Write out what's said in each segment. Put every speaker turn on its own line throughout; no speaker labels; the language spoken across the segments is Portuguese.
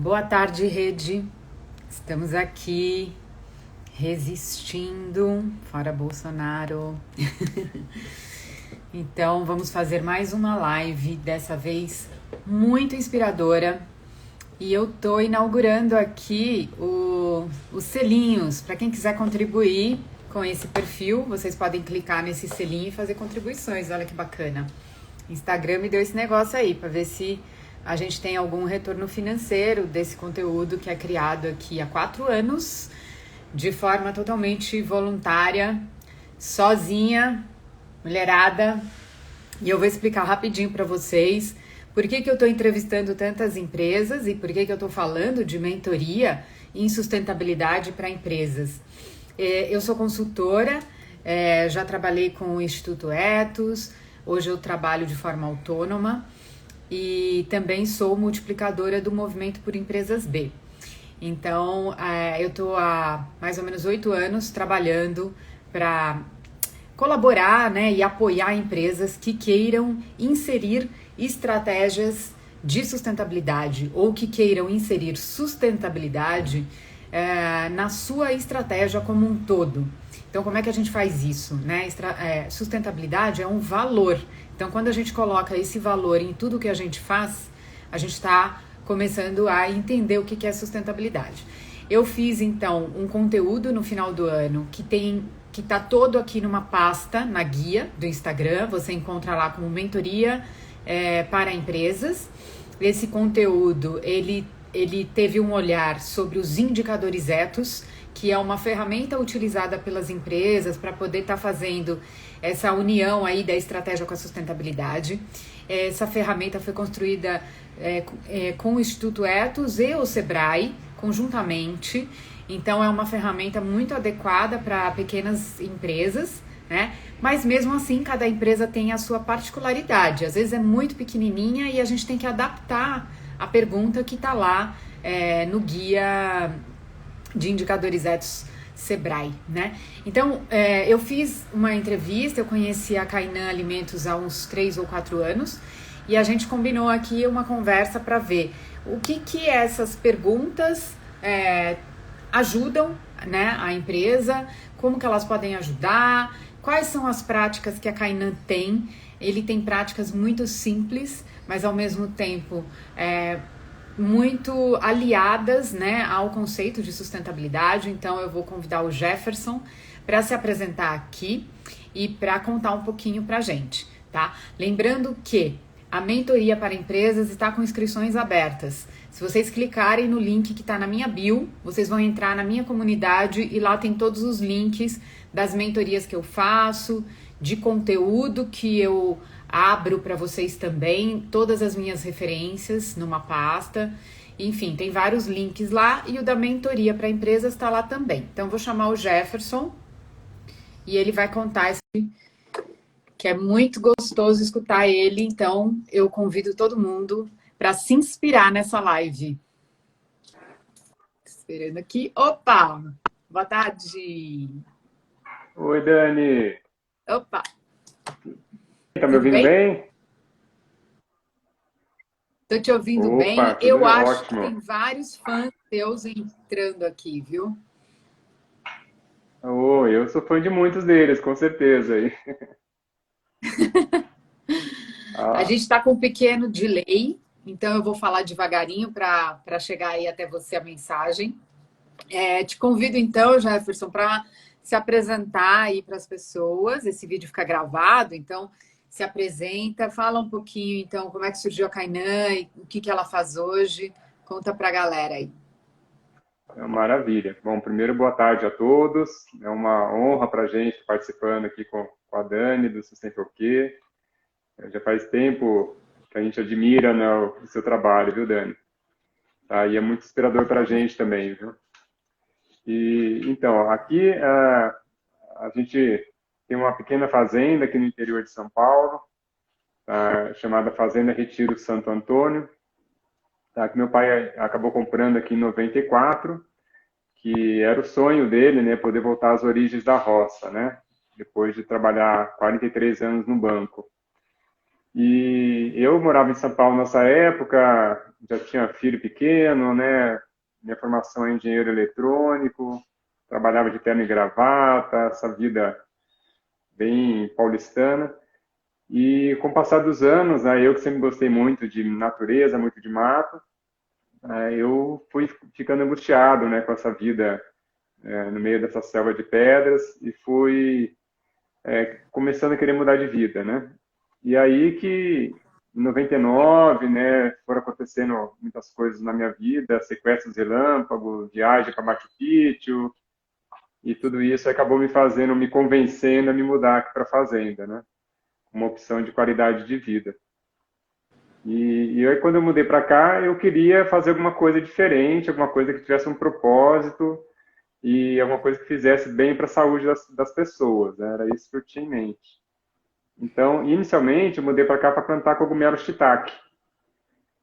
Boa tarde, rede. Estamos aqui resistindo, fora Bolsonaro. Então, vamos fazer mais uma live, dessa vez muito inspiradora. E eu tô inaugurando aqui os selinhos. Para quem quiser contribuir com esse perfil, vocês podem clicar nesse selinho e fazer contribuições. Olha que bacana. Instagram me deu esse negócio aí para ver se a gente tem algum retorno financeiro desse conteúdo que é criado aqui há 4 anos, de forma totalmente voluntária, sozinha, mulherada. E eu vou explicar rapidinho para vocês por que eu estou entrevistando tantas empresas e por que eu estou falando de mentoria em sustentabilidade para empresas. Eu sou consultora, já trabalhei com o Instituto Etos, hoje eu trabalho de forma autônoma e também sou multiplicadora do Movimento por Empresas B. Então, eu estou há mais ou menos 8 anos trabalhando para colaborar, né, e apoiar empresas que queiram inserir estratégias de sustentabilidade ou que queiram inserir sustentabilidade na sua estratégia como um todo. Então, como é que a gente faz isso? Né? Sustentabilidade é um valor. Então, quando a gente coloca esse valor em tudo que a gente faz, a gente está começando a entender o que é sustentabilidade. Eu fiz, então, um conteúdo no final do ano que está todo aqui numa pasta, na guia do Instagram. Você encontra lá como mentoria para empresas. Esse conteúdo, ele teve um olhar sobre os indicadores etos, que é uma ferramenta utilizada pelas empresas para poder estar fazendo essa união aí da estratégia com a sustentabilidade. Essa ferramenta foi construída com o Instituto Etos e o Sebrae, conjuntamente. Então, é uma ferramenta muito adequada para pequenas empresas, né? Mas mesmo assim, cada empresa tem a sua particularidade. Às vezes é muito pequenininha e a gente tem que adaptar a pergunta que está lá no guia de indicadores etos Sebrae, né? Então, eu fiz uma entrevista, eu conheci a Kainan Alimentos há uns 3 ou 4 anos e a gente combinou aqui uma conversa para ver o que essas perguntas ajudam, né, a empresa, como que elas podem ajudar, quais são as práticas que a Kainan tem. Ele tem práticas muito simples, mas ao mesmo tempo muito aliadas, né, ao conceito de sustentabilidade. Então eu vou convidar o Jefferson para se apresentar aqui e para contar um pouquinho para a gente, tá? Lembrando que a mentoria para empresas está com inscrições abertas. Se vocês clicarem no link que está na minha bio, vocês vão entrar na minha comunidade e lá tem todos os links das mentorias que eu faço, de conteúdo que eu abro para vocês também, todas as minhas referências numa pasta. Enfim, tem vários links lá e o da mentoria para empresas está lá também. Então, vou chamar o Jefferson e ele vai contar esse que é muito gostoso escutar ele. Então, eu convido todo mundo para se inspirar nessa live. Esperando aqui. Opa! Boa tarde!
Oi, Dani.
Opa!
Tá me
Tudo
ouvindo
bem?
bem?
Tô te ouvindo
Opa,
bem.
tudo
Eu acho que
ótimo.
tem vários fãs teus entrando aqui, viu?
Oh, eu sou fã de muitos deles, com certeza.
A
Ah,
gente está com um pequeno delay, então eu vou falar devagarinho para chegar aí até você a mensagem. Te convido então, Jefferson, para se apresentar aí para as pessoas. Esse vídeo fica gravado, então se apresenta, fala um pouquinho então como é que surgiu a Kainan e o que ela faz hoje. Conta para a galera aí.
maravilha. Bom, primeiro, boa tarde a todos. É uma honra para a gente estar participando aqui com a Dani, do Sustenta o Quê. Já faz tempo que a gente admira, né, o seu trabalho, viu, Dani? Tá, e é muito inspirador para a gente também, viu? E, então, aqui a gente tem uma pequena fazenda aqui no interior de São Paulo, chamada Fazenda Retiro Santo Antônio, tá, que meu pai acabou comprando aqui em 94, que era o sonho dele, né, poder voltar às origens da roça, né, depois de trabalhar 43 anos no banco. E eu morava em São Paulo nessa época, já tinha filho pequeno, né? Minha formação é engenheiro eletrônico, trabalhava de terno e gravata, essa vida bem paulistana. E com o passar dos anos, né, eu que sempre gostei muito de natureza, muito de mato, eu fui ficando angustiado, né, com essa vida no meio dessa selva de pedras e fui começando a querer mudar de vida, né? E aí que em 99, né, foram acontecendo muitas coisas na minha vida, sequestros relâmpago, viagem para Machu Picchu, e tudo isso acabou me fazendo, me convencendo a me mudar aqui para a fazenda, né? Uma opção de qualidade de vida. E aí, quando eu mudei para cá, eu queria fazer alguma coisa diferente, alguma coisa que tivesse um propósito e alguma coisa que fizesse bem para a saúde das pessoas, né? Era isso que eu tinha em mente. Então, inicialmente, eu mudei para cá para plantar cogumelo shiitake,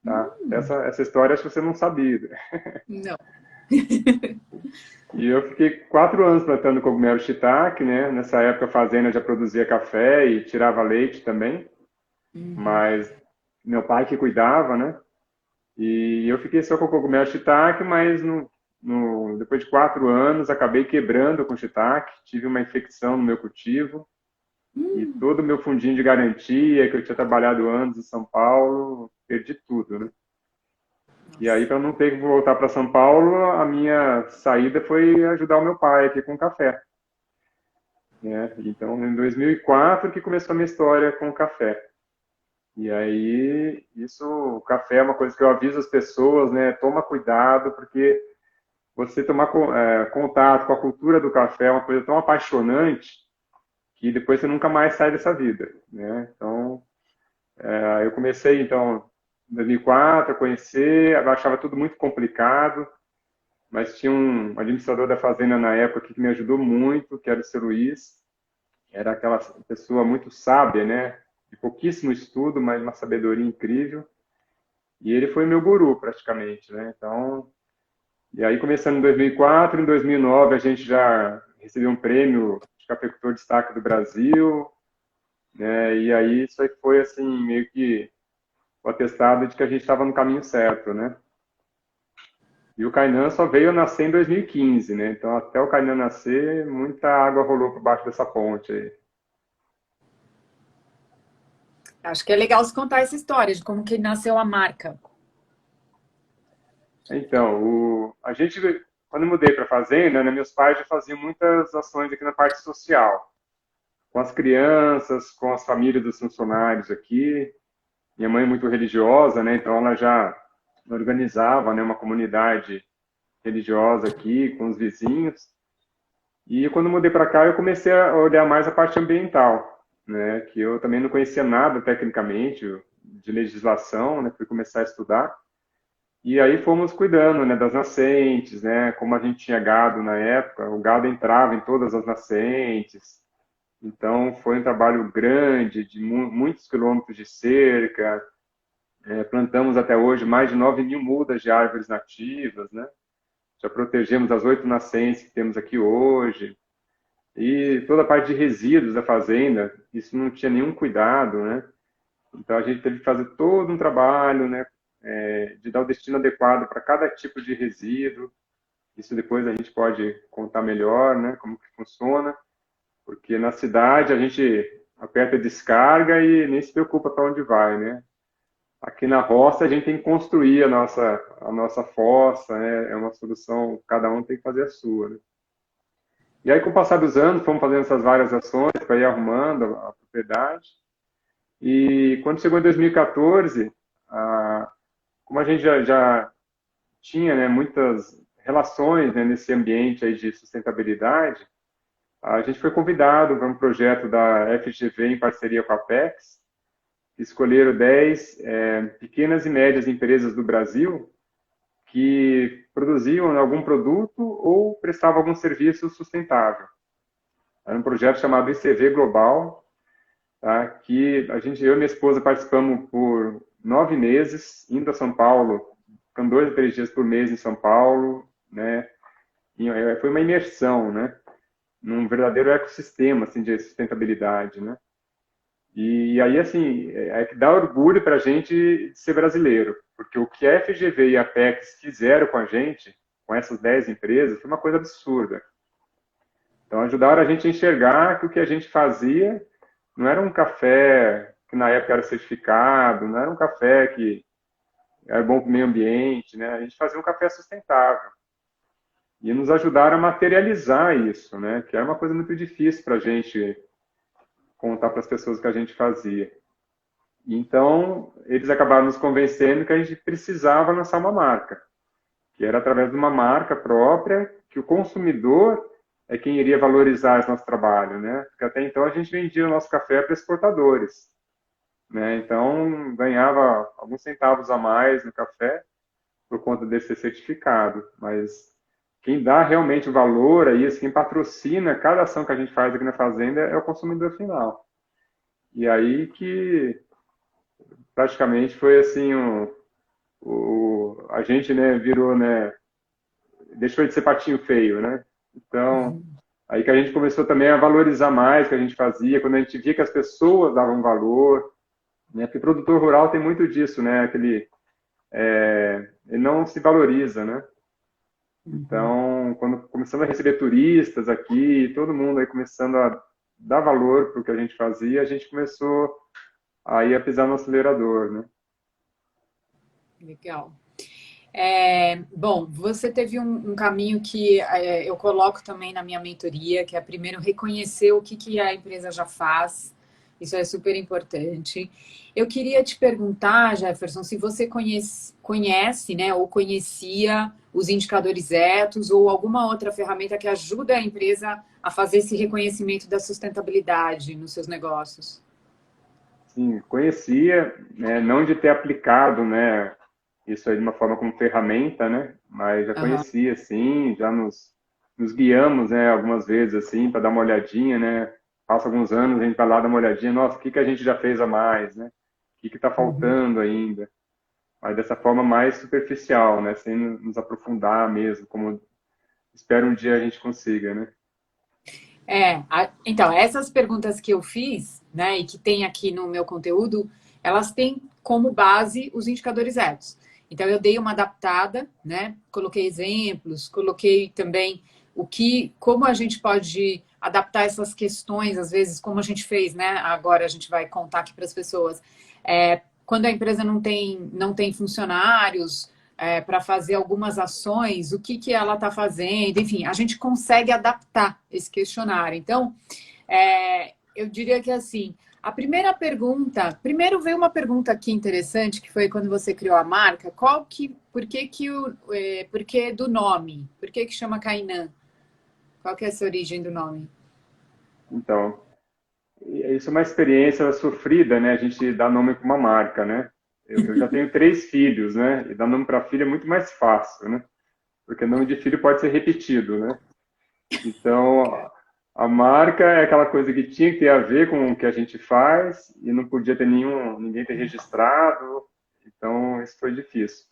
tá? Essa história acho que você não sabia.
Não.
E eu fiquei 4 anos plantando cogumelo shiitake, né? Nessa época a fazenda já produzia café e tirava leite também,
Uhum.
mas meu pai que cuidava, né? E eu fiquei só com cogumelo shiitake, mas depois de 4 anos acabei quebrando com shiitake, tive uma infecção no meu cultivo e todo o meu fundinho de garantia que eu tinha trabalhado anos em São Paulo, perdi tudo, né? E aí,
Nossa.
para não ter que voltar para São Paulo, a minha saída foi ajudar o meu pai aqui com café, né? Então, em 2004 que começou a minha história com o café. E aí, o café é uma coisa que eu aviso as pessoas, né? Toma cuidado, porque você tomar contato com a cultura do café é uma coisa tão apaixonante que depois você nunca mais sai dessa vida, né? Então, eu comecei, então, em 2004 a conhecer, eu achava tudo muito complicado, mas tinha um administrador da fazenda na época que me ajudou muito, que era o seu Luiz, era aquela pessoa muito sábia, né? De pouquíssimo estudo, mas uma sabedoria incrível. E ele foi meu guru, praticamente, né? Então, e aí começando em 2004, em 2009 a gente já recebeu um prêmio de cafeicultor destaque do Brasil, né? E aí isso aí foi assim meio que o atestado de que a gente estava no caminho certo, né? E o Kainan só veio nascer em 2015, né? Então até o Kainan nascer, muita água rolou por baixo dessa ponte aí.
Acho que é legal você contar essa história de como que nasceu a marca.
Então, quando eu mudei para a fazenda, né, meus pais já faziam muitas ações aqui na parte social, com as crianças, com as famílias dos funcionários aqui. Minha mãe é muito religiosa, né? Então ela já organizava, né, uma comunidade religiosa aqui com os vizinhos. E quando mudei para cá, eu comecei a olhar mais a parte ambiental, né? Que eu também não conhecia nada tecnicamente de legislação, né? Fui começar a estudar. E aí fomos cuidando, né, das nascentes, né? Como a gente tinha gado na época, o gado entrava em todas as nascentes. Então foi um trabalho grande, de muitos quilômetros de cerca. Plantamos até hoje mais de 9 mil mudas de árvores nativas, né? Já protegemos as 8 nascentes que temos aqui hoje. E toda a parte de resíduos da fazenda, isso não tinha nenhum cuidado, né? Então a gente teve que fazer todo um trabalho, né? De dar o destino adequado para cada tipo de resíduo. Isso depois a gente pode contar melhor, né? Como que funciona. Porque na cidade a gente aperta a descarga e nem se preocupa para onde vai, né? Aqui na roça a gente tem que construir a nossa fossa, né? É uma solução, cada um tem que fazer a sua, né? E aí, com o passar dos anos, fomos fazendo essas várias ações para ir arrumando a propriedade. E quando chegou em 2014, como a gente já tinha, né, muitas relações, né, nesse ambiente aí de sustentabilidade, a gente foi convidado para um projeto da FGV em parceria com a Apex. Escolheram 10 pequenas e médias empresas do Brasil que produziam algum produto ou prestavam algum serviço sustentável. Era um projeto chamado ICV Global, tá? Que eu e minha esposa participamos por 9 meses, indo a São Paulo, ficando 2 a 3 dias por mês em São Paulo, né? E foi uma imersão, né? Num verdadeiro ecossistema assim, de sustentabilidade, né? E aí, assim, é que dá orgulho para a gente ser brasileiro, porque o que a FGV e a Apex fizeram com a gente, com essas 10 empresas, foi uma coisa absurda. Então, ajudaram a gente a enxergar que o que a gente fazia não era um café que na época era certificado, não era um café que era bom para o meio ambiente, né? A gente fazia um café sustentável. E nos ajudaram a materializar isso, né? Que era uma coisa muito difícil para a gente contar para as pessoas o que a gente fazia. Então, eles acabaram nos convencendo que a gente precisava lançar uma marca, que era através de uma marca própria, que o consumidor é quem iria valorizar esse nosso trabalho, né? Porque até então a gente vendia o nosso café para exportadores, né? Então, ganhava alguns centavos a mais no café por conta desse ser certificado, mas quem dá realmente o valor a isso, quem patrocina cada ação que a gente faz aqui na fazenda é o consumidor final. E aí que praticamente foi assim a gente, né, virou, né, deixou de ser patinho feio, né? Então, aí que a gente começou também a valorizar mais o que a gente fazia, quando a gente via que as pessoas davam valor, né? Porque produtor rural tem muito disso, né? Ele não se valoriza, né?
Uhum.
Então, quando começamos a receber turistas aqui, todo mundo aí começando a dar valor para o que a gente fazia, a gente começou aí a pisar no acelerador, né?
Legal. Bom, você teve um caminho que eu coloco também na minha mentoria, que é primeiro reconhecer o que a empresa já faz. Isso é super importante. Eu queria te perguntar, Jefferson, se você conhece, né, ou conhecia os indicadores etos ou alguma outra ferramenta que ajuda a empresa a fazer esse reconhecimento da sustentabilidade nos seus negócios.
Sim, conhecia, né, não de ter aplicado, né, isso aí de uma forma como ferramenta, né, mas já
Aham.
conhecia, sim, já nos guiamos, né, algumas vezes, assim, para dar uma olhadinha, né, passa alguns anos, a gente vai lá dar uma olhadinha, nossa, o que que a gente já fez a mais, né, o que que está
Uhum.
faltando ainda, mas dessa forma mais superficial, né, sem nos aprofundar mesmo, como espero um dia a gente consiga, né.
Então, essas perguntas que eu fiz, né, e que tem aqui no meu conteúdo, elas têm como base os indicadores etos. Então, eu dei uma adaptada, né, coloquei exemplos, coloquei também como a gente pode adaptar essas questões, às vezes, como a gente fez, né, agora a gente vai contar aqui para as pessoas. Quando a empresa não tem funcionários, para fazer algumas ações, o que ela está fazendo, enfim, a gente consegue adaptar esse questionário. Então, eu diria que assim, a primeira pergunta, primeiro veio uma pergunta aqui interessante, que foi quando você criou a marca, por que do nome? Por que chama Kainan? Qual que é essa origem do nome?
Então, isso é uma experiência sofrida, né? A gente dá nome para uma marca, né? Eu já tenho 3 filhos, né? E dar nome para filho é muito mais fácil, né? Porque nome de filho pode ser repetido, né? Então, a marca é aquela coisa que tinha que ter a ver com o que a gente faz e não podia ter ninguém ter registrado. Então, isso foi difícil.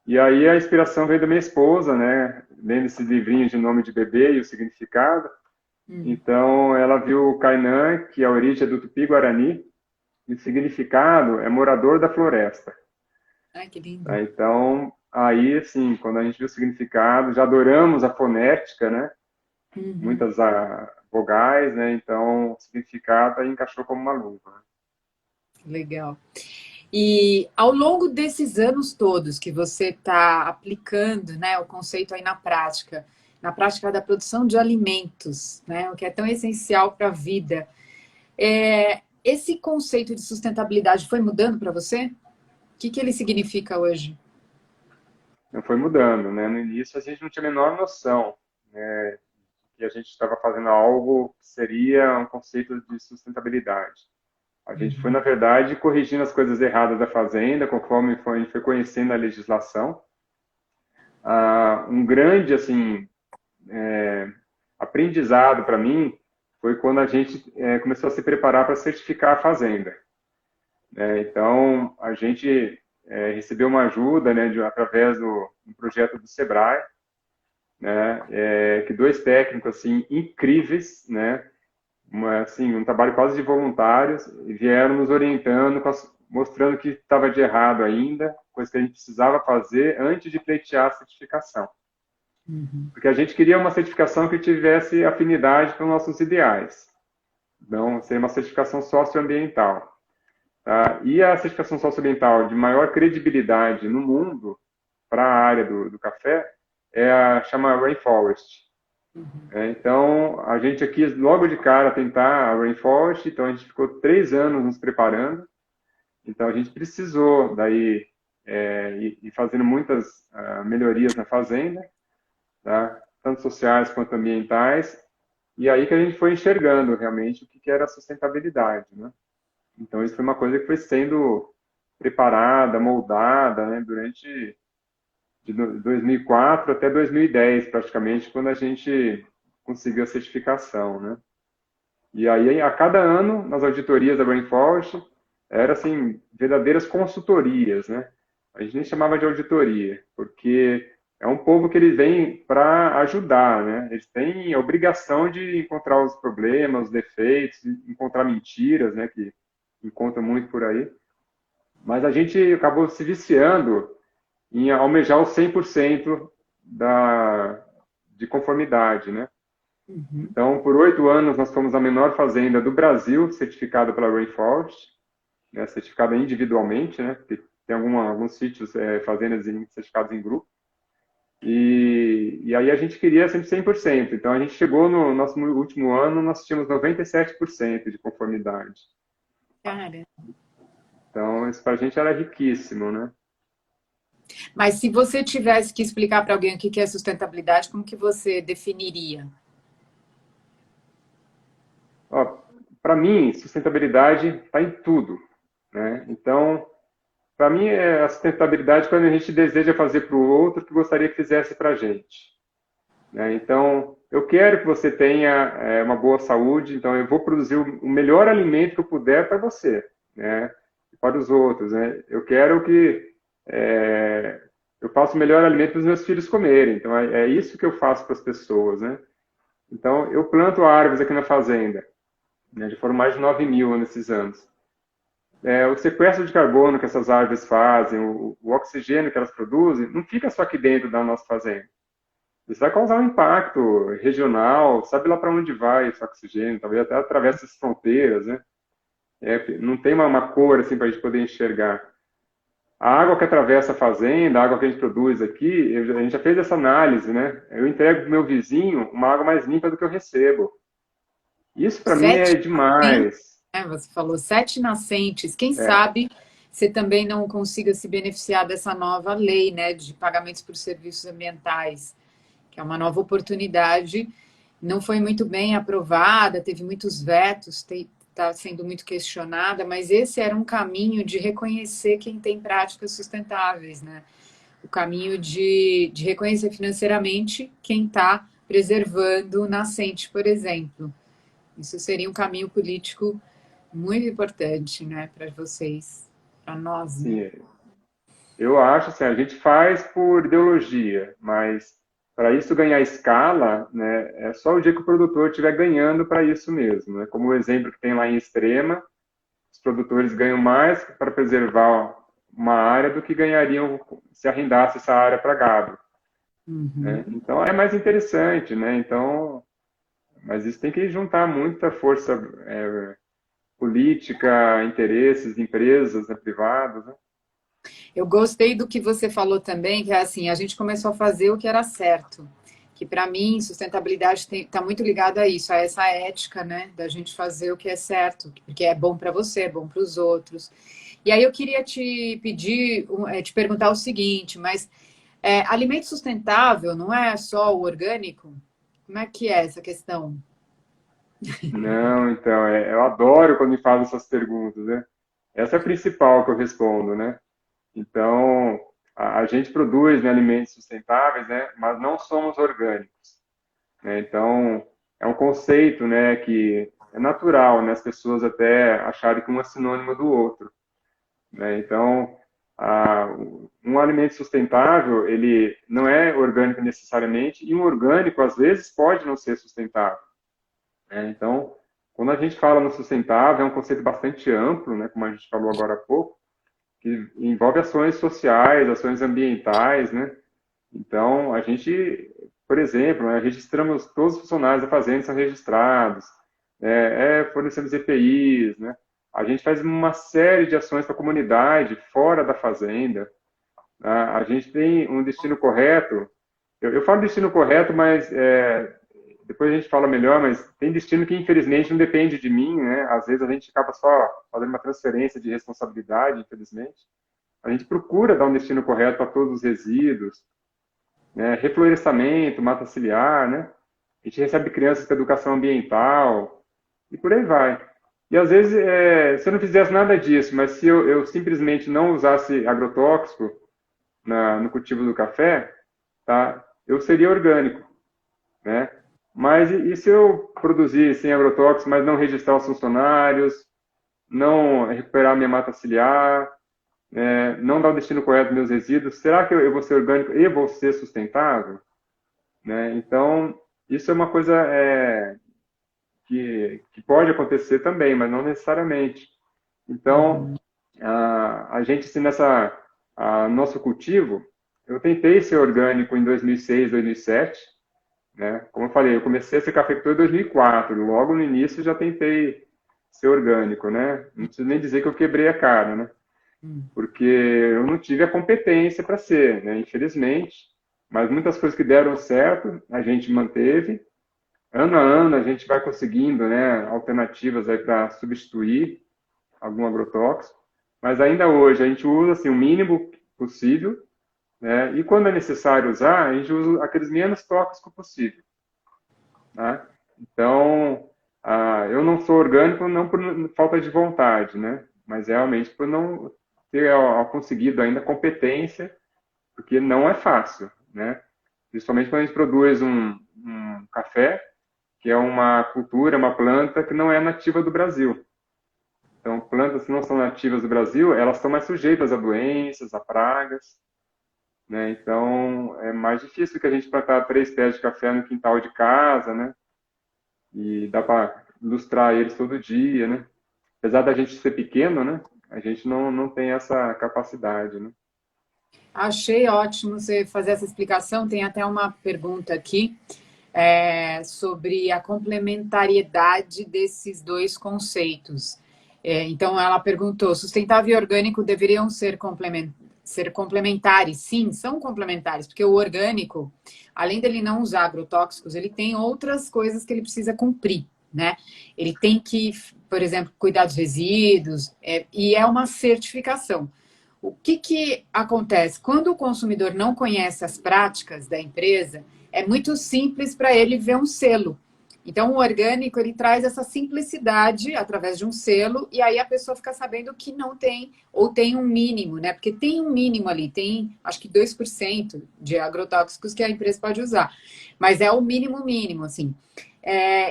E aí a inspiração veio da minha esposa, né? Lendo esses livrinhos de nome de bebê e o significado. Então, ela viu o Kainan, que a origem é do Tupi-Guarani, e o significado é morador da floresta.
Ai, que lindo.
Tá? Então, aí, assim, quando a gente viu o significado, já adoramos a fonética, né?
Uhum.
Muitas vogais, né? Então, o significado aí encaixou como uma luva. Né?
Legal. E ao longo desses anos todos que você está aplicando, né, o conceito aí na prática da produção de alimentos, né, o que é tão essencial para a vida, esse conceito de sustentabilidade foi mudando para você? O que ele significa hoje?
Então, foi mudando, né? No início, a gente não tinha a menor noção, né? Que a gente estava fazendo algo que seria um conceito de sustentabilidade. A gente foi, na verdade, corrigindo as coisas erradas da fazenda, conforme a gente foi conhecendo a legislação. Um grande, assim, aprendizado para mim foi quando a gente começou a se preparar para certificar a fazenda. Então, a gente recebeu uma ajuda, né, através do projeto do Sebrae, né, que 2 técnicos assim incríveis, né, assim, um trabalho quase de voluntários, e vieram nos orientando, mostrando o que estava de errado ainda, coisa que a gente precisava fazer antes de pleitear a certificação. Porque a gente queria uma certificação que tivesse afinidade com nossos ideais. Então, seria uma certificação socioambiental. Tá? E a certificação socioambiental de maior credibilidade no mundo para a área do café é chama Rainforest. Então, a gente aqui, logo de cara, tentar a Rainforest, então a gente ficou 3 anos nos preparando, então a gente precisou daí ir fazendo muitas melhorias na fazenda, tá? Tanto sociais quanto ambientais, e aí que a gente foi enxergando realmente o que era a sustentabilidade, né? Então, isso foi uma coisa que foi sendo preparada, moldada, né, durante de 2004 até 2010, praticamente, quando a gente conseguiu a certificação, né? E aí, a cada ano, nas auditorias da Rainforest, era assim, verdadeiras consultorias, né? A gente nem chamava de auditoria, porque é um povo que ele vem para ajudar, né? Eles têm a obrigação de encontrar os problemas, os defeitos, encontrar mentiras, né? Que encontra muito por aí. Mas a gente acabou se viciando em almejar o 100% de conformidade, né? Então, por 8 anos, nós fomos a menor fazenda do Brasil, certificada pela Rainforest, né? Certificada individualmente, né? Porque tem alguns sítios, fazendas certificadas em grupo. E aí a gente queria sempre 100%. Então, a gente chegou no nosso último ano, nós tínhamos 97% de conformidade.
Cara.
Então, isso para a gente era riquíssimo, né?
Mas se você tivesse que explicar para alguém o que é sustentabilidade, como que você definiria?
Para mim, sustentabilidade está em tudo, né? Então, para mim, a sustentabilidade é quando a gente deseja fazer para o outro o que gostaria que fizesse para a gente, né? Então, eu quero que você tenha uma boa saúde, então eu vou produzir o melhor alimento que eu puder para você, né? E para os outros, né? Eu quero que eu faça o melhor alimento para os meus filhos comerem, então é isso que eu faço para as pessoas, né? Então, eu planto árvores aqui na fazenda, né? Já foram mais de 9.000 nesses anos. O sequestro de carbono que essas árvores fazem, o oxigênio que elas produzem, não fica só aqui dentro da nossa fazenda. Isso vai causar um impacto regional, sabe lá para onde vai esse oxigênio, talvez até atravessa as fronteiras, né? Não tem uma cor assim para a gente poder enxergar. A água que atravessa a fazenda, a água que a gente produz aqui, a gente já fez essa análise, né? Eu entrego para o meu vizinho uma água mais limpa do que eu recebo. Isso para mim é
7 nascentes,
demais.
né? Você falou 7 nascentes. Quem
É,
sabe você também não consiga se beneficiar dessa nova lei, né, de pagamentos por serviços ambientais, que é uma nova oportunidade. Não foi muito bem aprovada, teve muitos vetos, está sendo muito questionada, mas esse era um caminho de reconhecer quem tem práticas sustentáveis, né? O caminho de reconhecer financeiramente quem está preservando o nascente, por exemplo. Isso seria um caminho político muito importante, né, para vocês, para nós, né?
sim, eu acho assim, a gente faz por ideologia, mas para isso ganhar escala, né, é só o dia que o produtor estiver ganhando para isso mesmo, né? Como o exemplo que tem lá em Extrema, os produtores ganham mais para preservar uma área do que ganhariam se arrendasse essa área para gado, né? Então é mais interessante, né? Então, mas isso tem que juntar muita força política, interesses de empresas, né, privadas, né?
Eu gostei do que você falou também, que é assim, a gente começou a fazer o que era certo. Que para mim, sustentabilidade está muito ligada a isso, a essa ética, né, da gente fazer o que é certo, porque é bom para você, é bom para os outros. E aí eu queria te pedir, te perguntar o seguinte, mas alimento sustentável não é só o orgânico? Como é que é essa questão?
Não, então, eu adoro quando me fazem essas perguntas, né? Essa é a principal que eu respondo, né? Então, a gente produz, né, alimentos sustentáveis, né, mas não somos orgânicos, né? Então, é um conceito, né, que é natural, né, as pessoas até acharem que um é sinônimo do outro, né? Então, um alimento sustentável, ele não é orgânico necessariamente, e um orgânico, às vezes, pode não ser sustentável, né? Então, Quando a gente fala no sustentável, é um conceito bastante amplo, né, como a gente falou agora há pouco, que envolve ações sociais, ações ambientais, né? Então, a gente, por exemplo, né, registramos todos os funcionários da fazenda são registrados, fornecemos EPIs, né? A gente faz uma série de ações para a comunidade fora da fazenda. A gente tem um destino correto. Eu falo destino correto, mas depois a gente fala melhor, mas tem destino que infelizmente não depende de mim, né? Às vezes a gente acaba só fazendo uma transferência de responsabilidade, infelizmente. A gente procura dar um destino correto para todos os resíduos, né? Reflorestamento, mata ciliar, né? A gente recebe crianças com educação ambiental e por aí vai. E às vezes, se eu não fizesse nada disso, mas se eu simplesmente não usasse agrotóxico no cultivo do café, tá? Eu seria orgânico, né? Mas e se eu produzir sem agrotóxico, mas não registrar os funcionários, não recuperar minha mata ciliar, não dar o destino correto dos meus resíduos, será que eu vou ser orgânico e vou ser sustentável? Né? Então, isso é uma coisa que pode acontecer também, mas não necessariamente. Então,
Uhum.
a gente, assim, nosso cultivo, eu tentei ser orgânico em 2006, 2007, né? Como eu falei, eu comecei a ser cafeicultor em 2004, logo no início já tentei ser orgânico, né? Não preciso nem dizer que eu quebrei a cara, né?
Uhum.
Porque eu não tive a competência para ser, né? Infelizmente. Mas muitas coisas que deram certo, a gente manteve. Ano a ano, a gente vai conseguindo, né, alternativas aí para substituir algum agrotóxico. Mas ainda hoje, a gente usa assim, o mínimo possível, né? E quando é necessário usar, a gente usa aqueles menos tóxicos possível, né? Então, eu não sou orgânico não por falta de vontade, né? Mas realmente por não ter conseguido ainda competência, porque não é fácil, né? Principalmente quando a gente produz um café, que é uma cultura, uma planta que não é nativa do Brasil. Então, plantas que não são nativas do Brasil, elas estão mais sujeitas a doenças, a pragas, né? Então, é mais difícil que a gente plantar 3 pés de café no quintal de casa, né? E dá para ilustrar eles todo dia, né? Apesar da gente ser pequeno, né? A gente não tem essa capacidade, né?
Achei ótimo você fazer essa explicação. Tem até uma pergunta aqui sobre a complementariedade desses dois conceitos. Então, ela perguntou: sustentável e orgânico deveriam ser complementares? Sim, são complementares, porque o orgânico, além dele não usar agrotóxicos, ele tem outras coisas que ele precisa cumprir, né? Ele tem que, por exemplo, cuidar dos resíduos, e é uma certificação. O que acontece? Quando o consumidor não conhece as práticas da empresa, é muito simples para ele ver um selo. Então, o orgânico, ele traz essa simplicidade através de um selo, e aí a pessoa fica sabendo que não tem, ou tem um mínimo, né? Porque tem um mínimo ali, tem acho que 2% de agrotóxicos que a empresa pode usar, mas é o mínimo mínimo, assim.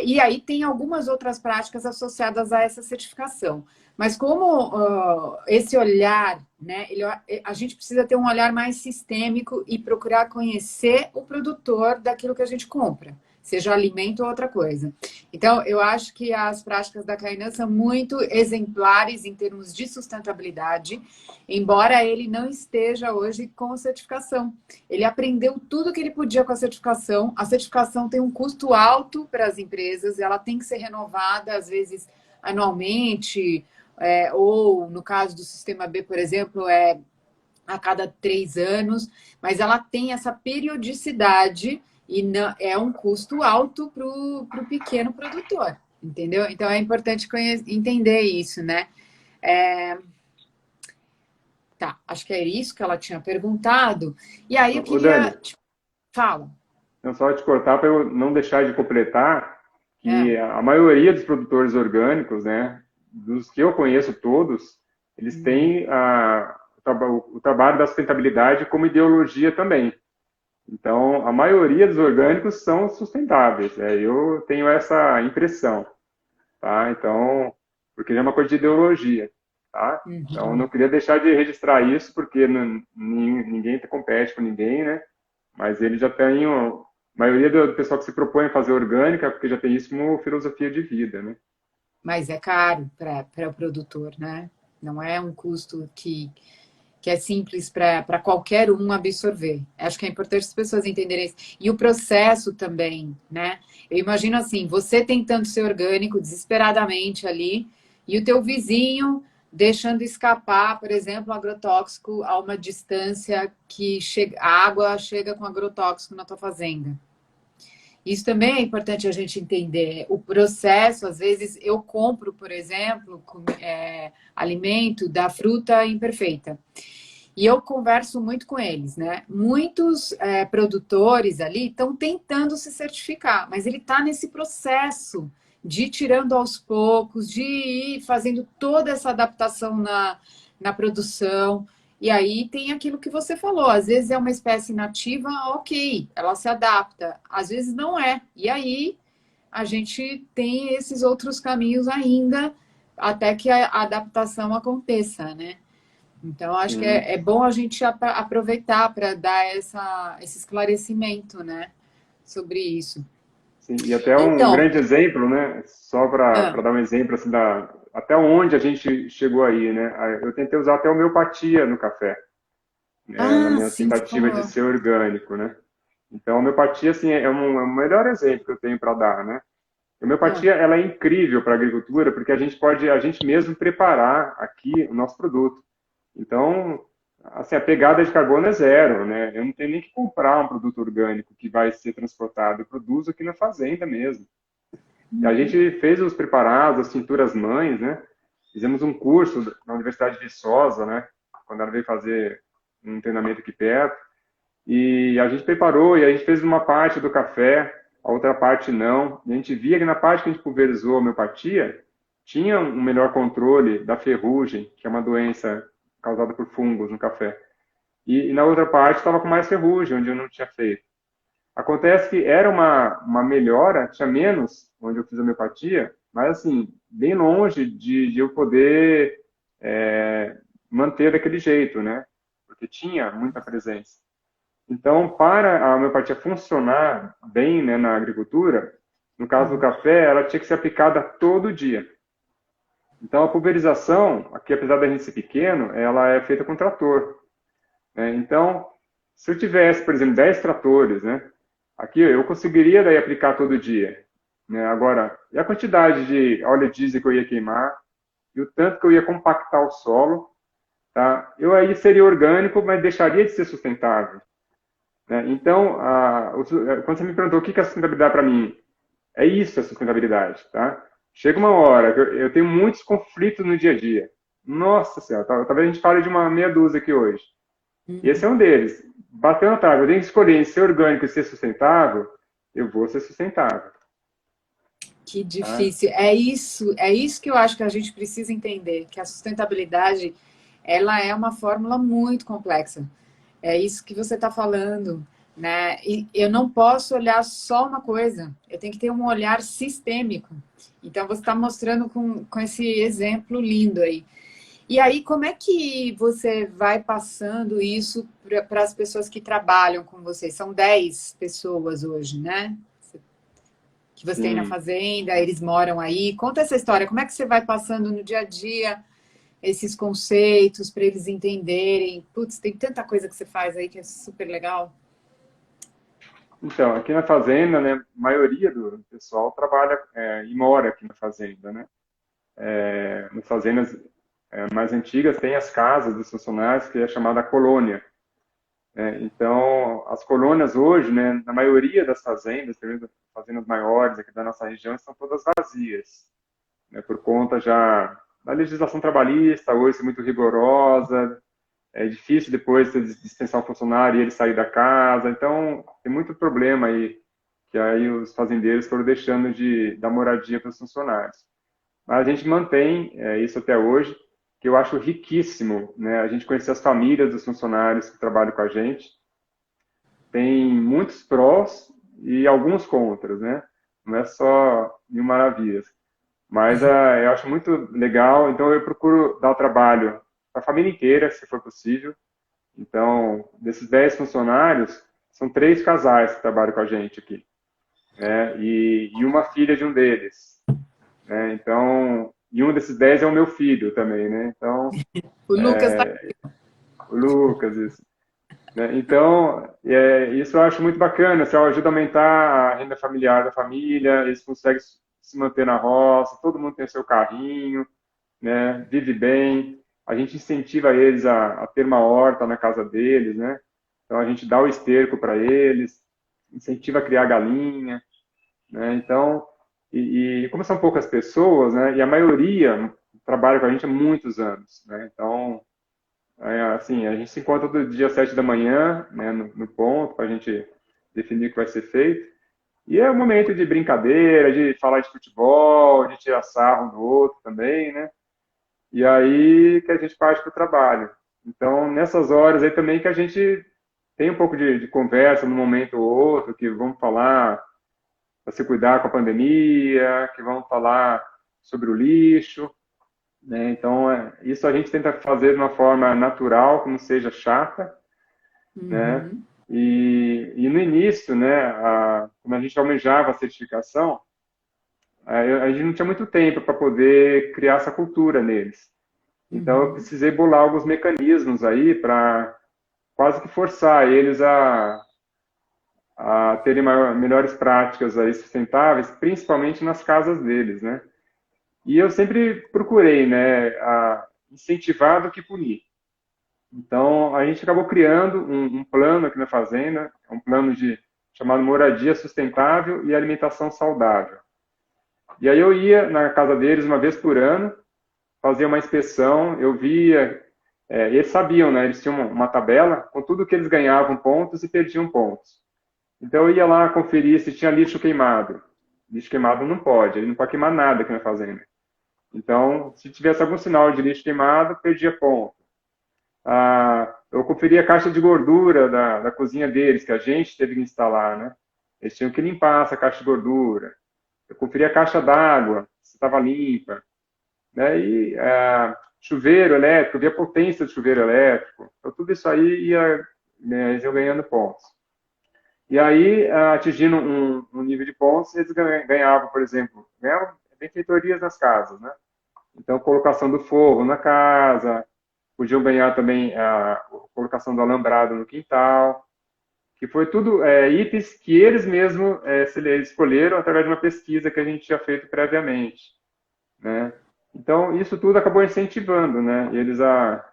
E aí tem algumas outras práticas associadas a essa certificação. Mas como esse olhar, né, a gente precisa ter um olhar mais sistêmico e procurar conhecer o produtor daquilo que a gente compra, seja alimento ou outra coisa. Então, eu acho que as práticas da Kainan são muito exemplares em termos de sustentabilidade, embora ele não esteja hoje com certificação. Ele aprendeu tudo que ele podia com a certificação. A certificação tem um custo alto para as empresas, ela tem que ser renovada, às vezes, anualmente, ou no caso do Sistema B, por exemplo, a cada 3 anos, mas ela tem essa periodicidade e não, é um custo alto para o pequeno produtor, entendeu? Então é importante entender isso, né? Tá, acho que é isso que ela tinha perguntado. E aí eu
Ô, Dani,
queria. Fala.
não só te cortar para eu não deixar de completar
É.
que a maioria dos produtores orgânicos, né, dos que eu conheço todos, eles
Uhum.
têm o trabalho da sustentabilidade como ideologia também. Então, a maioria dos orgânicos são sustentáveis. Eu tenho essa impressão, tá? Então, porque já é uma coisa de ideologia, tá? Então, eu
Uhum.
não queria deixar de registrar isso, porque ninguém compete com ninguém, né? Mas ele já tem, a maioria do pessoal que se propõe a fazer orgânica, porque já tem isso como filosofia de vida, né?
mas é caro para o produtor, né? Não é um custo que é simples para qualquer um absorver. Acho que é importante as pessoas entenderem isso. E o processo também, né? Eu imagino assim, você tentando ser orgânico desesperadamente ali, e o teu vizinho deixando escapar, por exemplo, um agrotóxico a uma distância que a água chega com agrotóxico na tua fazenda. Isso também é importante a gente entender. O processo, às vezes, eu compro, por exemplo, alimento da fruta imperfeita. E eu converso muito com eles, né? Muitos produtores ali estão tentando se certificar, mas ele está nesse processo de ir tirando aos poucos, de ir fazendo toda essa adaptação na produção. E aí tem aquilo que você falou, às vezes é uma espécie nativa, ok, ela se adapta, às vezes não é. E aí a gente tem esses outros caminhos ainda até que a adaptação aconteça, né? Então, acho que
Sim,
é bom a gente aproveitar para dar esse esclarecimento, né, sobre isso.
sim. E até um
Então,
grande exemplo, né? Só
ah,
para dar um exemplo assim, até onde a gente chegou aí, né? Eu tentei usar até homeopatia no café, né? Na minha
sim, você
tentativa de
falou.
ser orgânico, né? Então, a homeopatia assim, é o melhor exemplo que eu tenho para dar, né? A
Ah,
homeopatia ela é incrível para a agricultura porque a gente pode a gente mesmo preparar aqui o nosso produto. Então, assim, a pegada de carbono é zero, né? Eu não tenho nem que comprar um produto orgânico que vai ser transportado. Eu produzo aqui na fazenda mesmo. E a gente fez os preparados, as tinturas mães, né? Fizemos um curso na Universidade de Viçosa, né? Quando ela veio fazer um treinamento aqui perto. E a gente preparou e a gente fez uma parte do café, a outra parte não. E a gente via que na parte que a gente pulverizou a homeopatia, tinha um melhor controle da ferrugem, que é uma doença causada por fungos no café. E na outra parte estava com mais ferrugem, onde eu não tinha feito. Acontece que era uma melhora, tinha menos onde eu fiz a homeopatia, mas assim, bem longe de eu poder manter daquele jeito, né? Porque tinha muita presença. Então, para a homeopatia funcionar bem, né, na agricultura, no caso do café, ela tinha que ser aplicada todo dia. Então, a pulverização, aqui apesar da gente ser pequeno, ela é feita com trator, né? Então, se eu tivesse, por exemplo, 10 tratores, né, aqui eu conseguiria daí aplicar todo dia, né? Agora, e a quantidade de óleo diesel que eu ia queimar, e o tanto que eu ia compactar o solo, tá? Eu aí seria orgânico, mas deixaria de ser sustentável, né? Então, quando você me perguntou o que é sustentabilidade para mim, é isso a sustentabilidade, tá? Chega uma hora que eu tenho muitos conflitos no dia a dia. Nossa Senhora, talvez a gente fale de uma meia dúzia aqui hoje. E esse é um deles. Bateu na trave, eu tenho que escolher em ser orgânico e ser sustentável, eu vou ser sustentável.
que
Tá?
difícil. É isso que eu acho que a gente precisa entender, que a sustentabilidade, ela é uma fórmula muito complexa. É isso que você está falando, né? E eu não posso olhar só uma coisa, eu tenho que ter um olhar sistêmico. Então, você está mostrando com esse exemplo lindo aí. E aí, como é que você vai passando isso para as pessoas que trabalham com vocês? São 10 pessoas hoje, né? Que você tem na
Sim.
fazenda, eles moram aí. Conta essa história, como é que você vai passando no dia a dia esses conceitos para eles entenderem? Putz, tem tanta coisa que você faz aí que é super legal.
Então, aqui na fazenda, né, a maioria do pessoal trabalha e mora aqui na fazenda, né? Nas fazendas mais antigas tem as casas dos funcionários, que é chamada colônia. Então, as colônias hoje, né, na maioria das fazendas, pelo menos fazendas maiores aqui da nossa região, estão todas vazias, né, por conta já da legislação trabalhista, hoje é muito rigorosa, é difícil depois de dispensar um funcionário e ele sair da casa, então tem muito problema aí, que aí os fazendeiros foram deixando de dar moradia para os funcionários. Mas a gente mantém isso até hoje, que eu acho riquíssimo, né? A gente conhecer as famílias dos funcionários que trabalham com a gente, tem muitos prós e alguns contras, né? Não é só mil maravilhas. Mas eu acho muito legal, então eu procuro dar o trabalho para a família inteira, se for possível. Então, desses 10 funcionários, são 3 casais que trabalham com a gente aqui, né? E uma filha de um deles. né? Então, e um desses 10 é o meu filho também, né? Então,
O Lucas tá.
o Lucas, isso. Né? Então, isso eu acho muito bacana, assim, ajuda a aumentar a renda familiar da família, eles conseguem se manter na roça, todo mundo tem seu carrinho, né? Vive bem, a gente incentiva eles a ter uma horta na casa deles, né? Então a gente dá o esterco para eles, incentiva a criar galinha, né? Então, como são poucas pessoas, né? E a maioria trabalha com a gente há muitos anos, né? Então, assim, a gente se encontra todo dia às 7 da manhã, né? No ponto, para a gente definir o que vai ser feito. E é um momento de brincadeira, de falar de futebol, de tirar sarro um do outro também, né? E aí que a gente parte para o trabalho. Então, nessas horas aí também que a gente tem um pouco de conversa num momento ou outro, que vamos falar para se cuidar com a pandemia, que vamos falar sobre o lixo, né? Então, isso a gente tenta fazer de uma forma natural, que não seja chata, né?
Uhum.
E no início, né, quando a gente almejava a certificação, a gente não tinha muito tempo para poder criar essa cultura neles. Então, eu
Uhum.
precisei bolar alguns mecanismos aí para quase que forçar eles a terem melhores práticas aí sustentáveis, principalmente nas casas deles, né? E eu sempre procurei, né, incentivar do que punir. Então, a gente acabou criando um plano aqui na fazenda, um plano chamado Moradia Sustentável e Alimentação Saudável. E aí eu ia na casa deles uma vez por ano, fazia uma inspeção, eu via, eles sabiam, né? Eles tinham uma tabela com tudo que eles ganhavam pontos e perdiam pontos. Então eu ia lá conferir se tinha lixo queimado. Lixo queimado não pode, ele não pode queimar nada aqui na fazenda. Então, se tivesse algum sinal de lixo queimado, perdia ponto. Eu conferi a caixa de gordura da cozinha deles, que a gente teve que instalar, né? Eles tinham que limpar essa caixa de gordura. Eu conferi a caixa d'água, se estava limpa, né? E chuveiro elétrico, via a potência do chuveiro elétrico. Então, tudo isso aí né, eles iam ganhando pontos. E aí, atingindo um nível de pontos, eles ganhavam, por exemplo, ganhavam benfeitorias nas casas, né? Então, colocação do forro na casa, podiam ganhar também a colocação do alambrado no quintal, que foi tudo itens que eles mesmos escolheram através de uma pesquisa que a gente tinha feito previamente, né? Então, isso tudo acabou incentivando, né? Eles a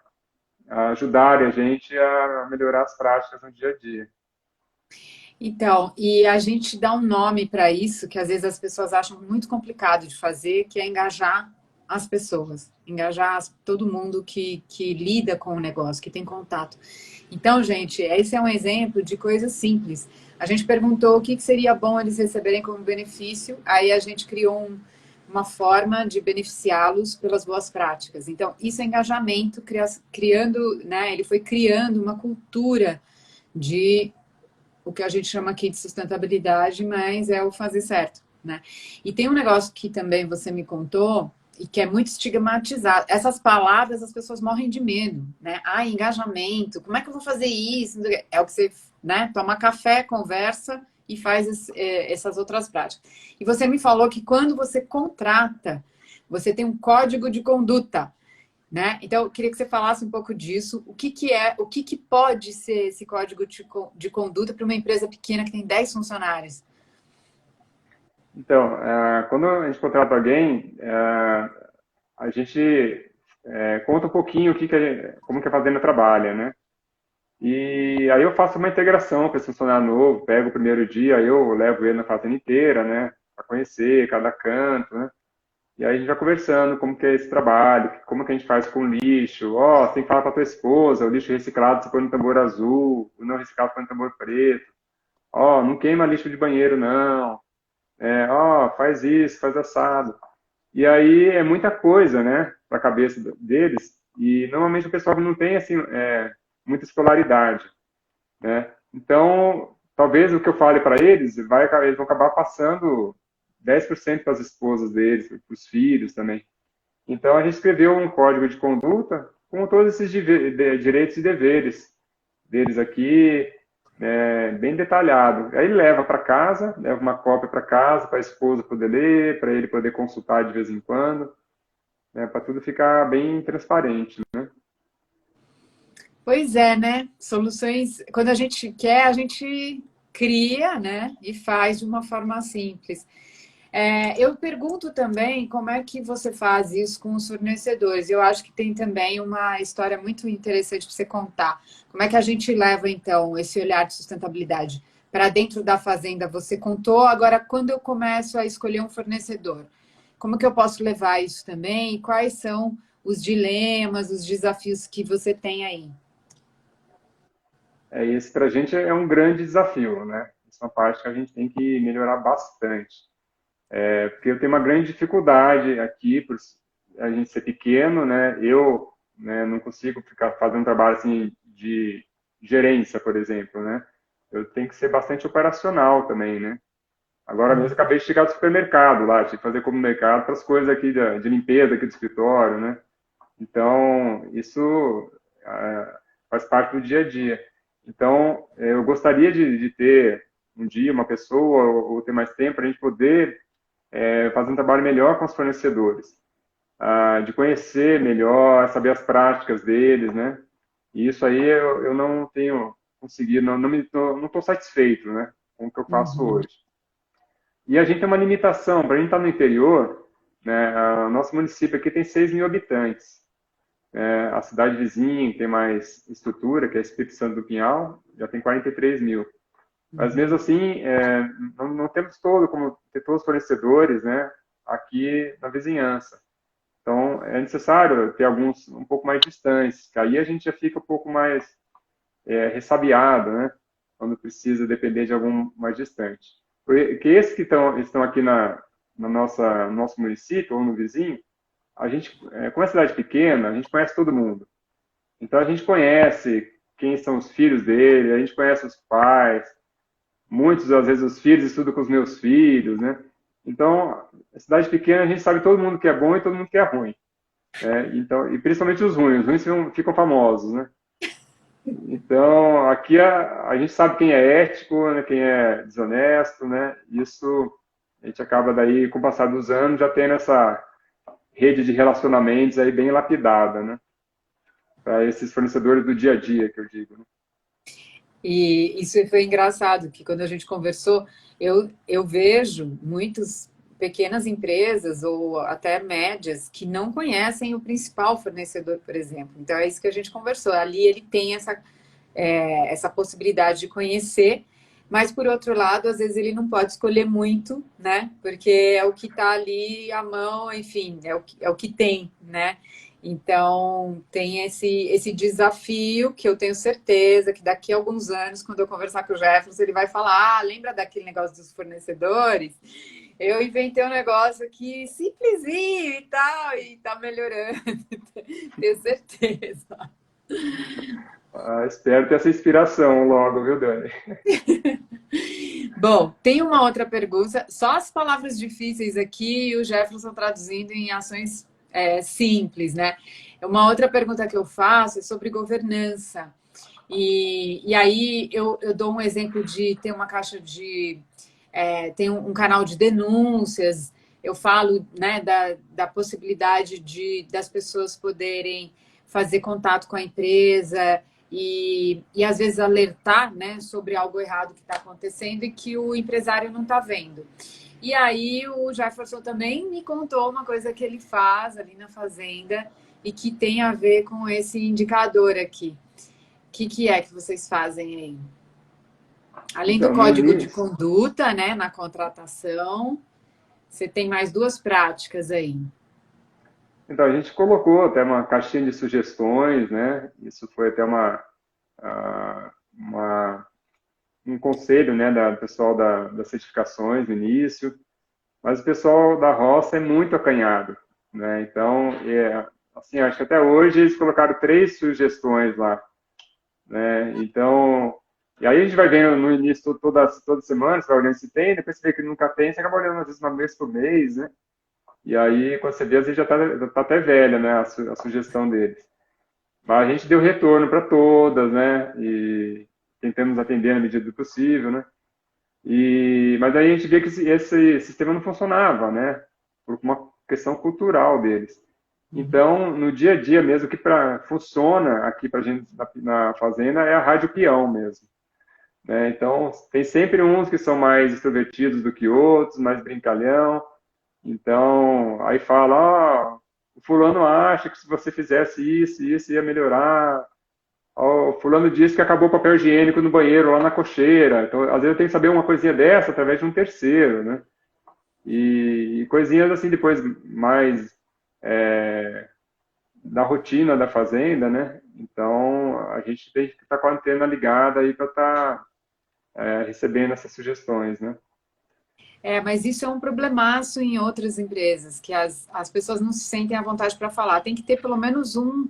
ajudarem a gente a melhorar as práticas no dia a dia.
Então, e a gente dá um nome para isso que às vezes as pessoas acham muito complicado de fazer, que é engajar as pessoas, engajar todo mundo que lida com o negócio, que tem contato. Então, gente, esse é um exemplo de coisa simples. A gente perguntou o que seria bom eles receberem como benefício, aí a gente criou uma forma de beneficiá-los pelas boas práticas. Então, isso é engajamento, criando, né? Ele foi criando uma cultura de o que a gente chama aqui de sustentabilidade, mas é o fazer certo, né? E tem um negócio que também você me contou e que é muito estigmatizado. Essas palavras as pessoas morrem de medo, né? Ah, engajamento, como é que eu vou fazer isso? É o que você, né? Toma café, conversa e faz essas outras práticas. E você me falou que quando você contrata, você tem um código de conduta, né? Então, eu queria que você falasse um pouco disso. O que pode ser esse código de conduta para uma empresa pequena que tem 10 funcionários?
Então, quando a gente contrata alguém, a gente conta um pouquinho como que a fazenda trabalha, né? E aí eu faço uma integração com esse funcionário novo, pego o primeiro dia, eu levo ele na fazenda inteira, né? Para conhecer cada canto, né? E aí a gente vai conversando como que é esse trabalho, como que a gente faz com o lixo. Ó, tem que falar para tua esposa, o lixo reciclado você põe no tambor azul, o não reciclado põe no tambor preto. Ó, não queima lixo de banheiro, não. Ó, faz isso, faz assado. E aí é muita coisa, né, para a cabeça deles. E normalmente o pessoal não tem, assim, muita escolaridade, né? Então, talvez o que eu fale para eles, eles vão acabar passando 10% para as esposas deles, para os filhos também. Então, a gente escreveu um código de conduta com todos esses direitos e deveres deles aqui. bem detalhado. Aí ele leva para casa, leva uma cópia para casa, para a esposa poder ler, para ele poder consultar de vez em quando, né, para tudo ficar bem transparente.
Pois é, né? Soluções, quando a gente quer, a gente cria, né? E faz de uma forma simples. Eu pergunto também como é que você faz isso com os fornecedores. Eu acho que tem também uma história muito interessante para você contar. Como é que a gente leva, então, esse olhar de sustentabilidade para dentro da fazenda? Você contou, agora, quando eu começo a escolher um fornecedor, como que eu posso levar isso também? E quais são os dilemas, os desafios que você tem aí?
Esse para a gente é um grande desafio, né? Isso é uma parte que a gente tem que melhorar bastante. Porque eu tenho uma grande dificuldade aqui, por a gente ser pequeno, né? Eu, né, não consigo ficar fazendo um trabalho assim de gerência, por exemplo, né? Eu tenho que ser bastante operacional também, né? Agora mesmo eu acabei de chegar do supermercado lá, tive que fazer como mercado para as coisas aqui de limpeza aqui do escritório, né? Então, isso faz parte do dia a dia. Então, eu gostaria de ter um dia uma pessoa ou ter mais tempo para a gente poder fazer um trabalho melhor com os fornecedores, de conhecer melhor, saber as práticas deles, né? E isso aí eu não tenho conseguido, não estou satisfeito, né, com o que eu faço
Uhum.
hoje. E a gente tem uma limitação, para a gente estar no interior, né, o nosso município aqui tem 6 mil habitantes. A cidade vizinha, que tem mais estrutura, que é Espírito Santo do Pinhal, já tem 43 mil. Mas mesmo assim, não temos como ter todos os fornecedores, né, aqui na vizinhança. Então, é necessário ter alguns um pouco mais distantes, que aí a gente já fica um pouco mais ressabiado, né, quando precisa depender de algum mais distante. Porque esses que estão aqui no nosso município ou no vizinho, a gente, como é uma cidade pequena, a gente conhece todo mundo. Então, a gente conhece quem são os filhos dele, a gente conhece os pais, muitos, às vezes, os filhos estudam com os meus filhos, né? Então, a cidade pequena, a gente sabe todo mundo que é bom e todo mundo que é ruim. Então, e principalmente os ruins ficam famosos, né? Então, aqui a gente sabe quem é ético, né, quem é desonesto, né? Isso a gente acaba daí, com o passar dos anos, já tendo essa rede de relacionamentos aí bem lapidada, né? Para esses fornecedores do dia a dia, que eu digo, né?
E isso foi engraçado, que quando a gente conversou, eu vejo muitas pequenas empresas ou até médias que não conhecem o principal fornecedor, por exemplo. Então é isso que a gente conversou. Ali ele tem essa possibilidade de conhecer, mas por outro lado, às vezes ele não pode escolher muito, né? Porque é o que está ali à mão, enfim, é o que tem, né? Então, tem esse desafio que eu tenho certeza que daqui a alguns anos, quando eu conversar com o Jefferson, ele vai falar: lembra daquele negócio dos fornecedores? Eu inventei um negócio aqui simplesinho e tal, e tá melhorando, tenho certeza.
Espero ter essa inspiração logo, viu, Dani?
Bom, tem uma outra pergunta. Só as palavras difíceis aqui, o Jefferson traduzindo em ações simples, né? Uma outra pergunta que eu faço é sobre governança. E aí eu dou um exemplo de ter uma caixa de. Tem um canal de denúncias. Eu falo, né, da possibilidade das pessoas poderem fazer contato com a empresa e às vezes alertar, né, sobre algo errado que está acontecendo e que o empresário não está vendo. E aí o Jefferson também me contou uma coisa que ele faz ali na fazenda e que tem a ver com esse indicador aqui. O que é que vocês fazem aí? Além do
Então, no
código de
início,
conduta, né, na contratação, você tem mais duas práticas aí.
então a gente colocou até uma caixinha de sugestões, né? Isso foi até uma um conselho, né, do pessoal das certificações no início, mas o pessoal da roça é muito acanhado, né? Então, assim, acho que até hoje eles colocaram 3 sugestões lá, né? Então, e aí a gente vai vendo no início toda semana, você vai olhando se tem, depois você vê que nunca tem, você acaba olhando às vezes uma vez por mês, né? E aí, quando você vê, às vezes já tá até velha, né, a sugestão deles. Mas a gente deu retorno para todas, né? tentamos atender na medida do possível, né? Mas aí a gente vê que esse sistema não funcionava, né? Por uma questão cultural deles. Então, no dia a dia mesmo, o que funciona aqui para a gente na fazenda é a rádio peão mesmo. Né? Então, tem sempre uns que são mais extrovertidos do que outros, mais brincalhão. Então, aí fala, o fulano acha que se você fizesse isso, isso ia melhorar. Ó, o fulano disse que acabou o papel higiênico no banheiro, lá na cocheira. Então, às vezes eu tenho que saber uma coisinha dessa através de um terceiro, né? E coisinhas assim depois mais da rotina da fazenda, né? Então, a gente tem que estar com a antena ligada aí para estar recebendo essas sugestões, né?
Mas isso é um problemaço em outras empresas, que as pessoas não se sentem à vontade para falar. Tem que ter pelo menos um,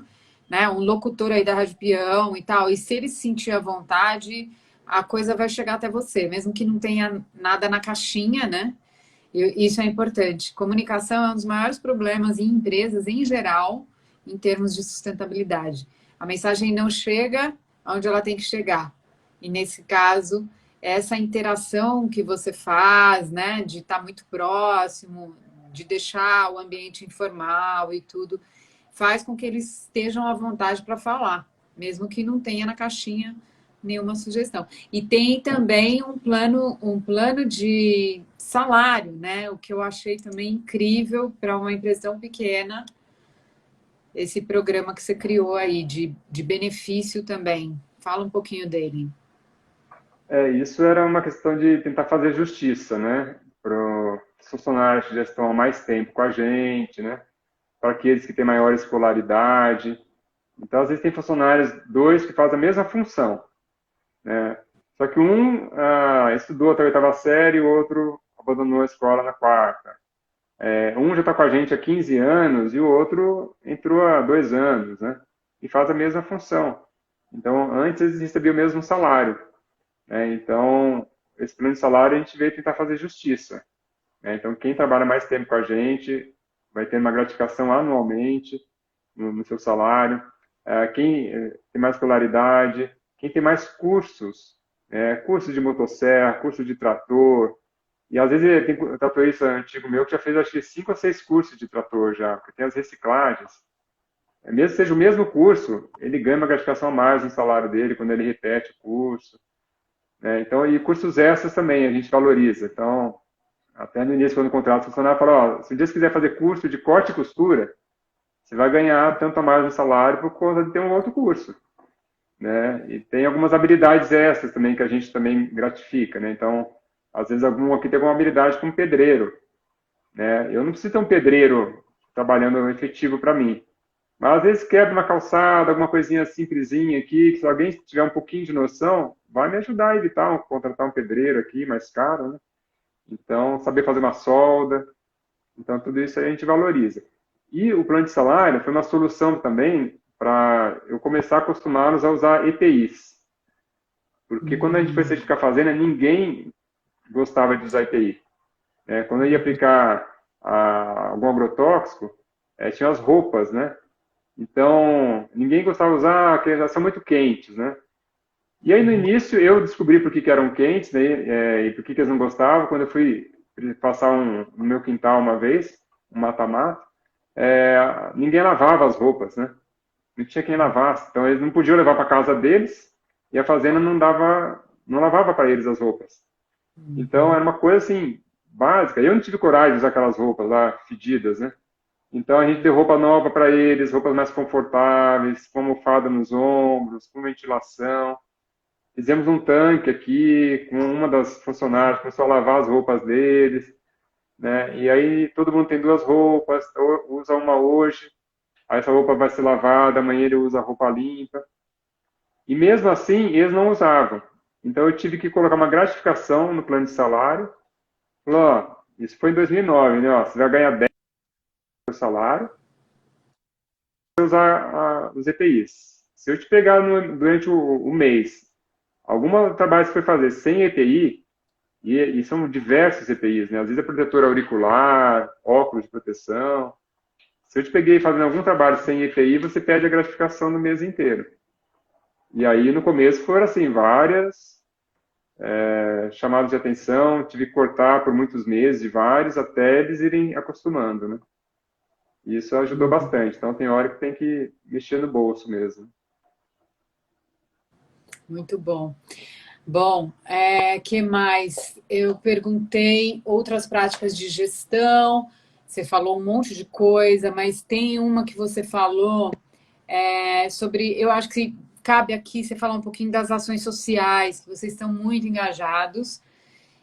né, um locutor aí da Rádio Peão e tal. E se ele se sentir à vontade, a coisa vai chegar até você, mesmo que não tenha nada na caixinha, né? E isso é importante. Comunicação é um dos maiores problemas em empresas em geral, em termos de sustentabilidade. A mensagem não chega onde ela tem que chegar. E nesse caso, essa interação que você faz, né, de estar muito próximo, de deixar o ambiente informal e tudo, faz com que eles estejam à vontade para falar, mesmo que não tenha na caixinha nenhuma sugestão. E tem também um plano de salário, né? O que eu achei também incrível para uma empresa tão pequena, esse programa que você criou aí de benefício também. Fala um pouquinho dele.
Isso era uma questão de tentar fazer justiça, né? Para os funcionários que já estão há mais tempo com a gente, né? Para aqueles que têm maior escolaridade. Então, às vezes, tem funcionários, dois, que fazem a mesma função, né? Só que um estudou até a oitava série e o outro abandonou a escola na quarta. Um já está com a gente há 15 anos e o outro entrou há 2 anos, né? E faz a mesma função. Então, antes eles recebiam o mesmo salário. Então, esse plano de salário a gente veio tentar fazer justiça. Então, quem trabalha mais tempo com a gente vai ter uma gratificação anualmente no seu salário. Quem tem mais escolaridade, quem tem mais cursos, curso de motosserra, curso de trator, e às vezes tem tratorista antigo meu que já fez acho que 5 ou 6 cursos de trator já, porque tem as reciclagens. Mesmo que seja o mesmo curso, ele ganha uma gratificação a mais no salário dele quando ele repete o curso. Então, e cursos extras também a gente valoriza. Então, até no início, quando o contrato funcionário, fala, se um dia você quiser fazer curso de corte e costura, você vai ganhar tanto a mais no salário por conta de ter um outro curso. Né? E tem algumas habilidades extras também que a gente também gratifica. Né? Então, às vezes, algum aqui tem alguma habilidade como pedreiro. Né? Eu não preciso ter um pedreiro trabalhando efetivo para mim. Mas às vezes quebra uma calçada, alguma coisinha simplesinha aqui, que se alguém tiver um pouquinho de noção, vai me ajudar a evitar contratar um pedreiro aqui mais caro, né? Então, saber fazer uma solda. Então, tudo isso aí a gente valoriza. E o plano de salário foi uma solução também para eu começar a acostumá-los a usar EPIs. Porque quando a gente foi certificar a fazenda, ninguém gostava de usar EPI. Quando eu ia aplicar algum agrotóxico, tinha as roupas, né? Então, ninguém gostava de usar, porque elas são muito quentes, né? E aí, no início, eu descobri por que eram quentes, né? E por que eles não gostavam. Quando eu fui passar no meu quintal uma vez, um mata-mata, ninguém lavava as roupas, né? Não tinha quem lavasse. Então, eles não podiam levar para casa deles e a fazenda não lavava para eles as roupas. Então, era uma coisa, assim, básica. Eu não tive coragem de usar aquelas roupas lá, fedidas, né? Então, a gente deu roupa nova para eles, roupas mais confortáveis, com almofada nos ombros, com ventilação. Fizemos um tanque aqui, com uma das funcionárias, começou a lavar as roupas deles. Né? E aí, todo mundo tem 2 roupas, usa uma hoje, aí essa roupa vai ser lavada, amanhã ele usa a roupa limpa. E mesmo assim, eles não usavam. Então, eu tive que colocar uma gratificação no plano de salário. Falou, isso foi em 2009, né? Você vai ganhar 10 do salário, usar os EPIs. Se eu te pegar durante o mês, algum trabalho que você foi fazer sem EPI, e são diversos EPIs, né? Às vezes é protetor auricular, óculos de proteção. Se eu te peguei fazendo algum trabalho sem EPI, você perde a gratificação no mês inteiro. E aí, no começo, foram, assim, várias chamadas de atenção, tive que cortar por muitos meses de vários, até eles irem acostumando, né? E isso ajudou bastante. Então, tem hora que tem que mexer no bolso mesmo.
Muito bom. Bom, que mais? Eu perguntei outras práticas de gestão. Você falou um monte de coisa, mas tem uma que você falou sobre. Eu acho que cabe aqui você falar um pouquinho das ações sociais, que vocês estão muito engajados.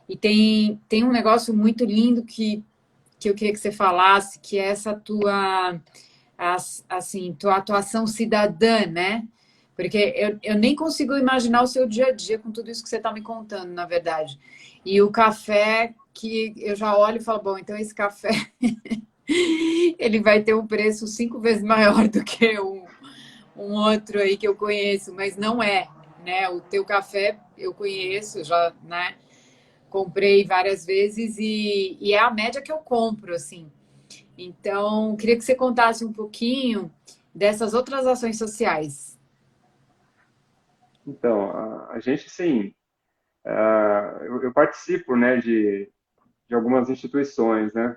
E tem um negócio muito lindo que eu queria que você falasse, que é essa assim, tua atuação cidadã, né? Porque eu nem consigo imaginar o seu dia a dia com tudo isso que você está me contando, na verdade. E o café, que eu já olho e falo, bom, então esse café ele vai ter um preço 5 vezes maior do que um outro aí que eu conheço, mas não é, né? O teu café eu conheço, já, né? Comprei várias vezes e é a média que eu compro, assim. Então, queria que você contasse um pouquinho dessas outras ações sociais.
Então, a gente, sim, eu participo, né, de algumas instituições, né?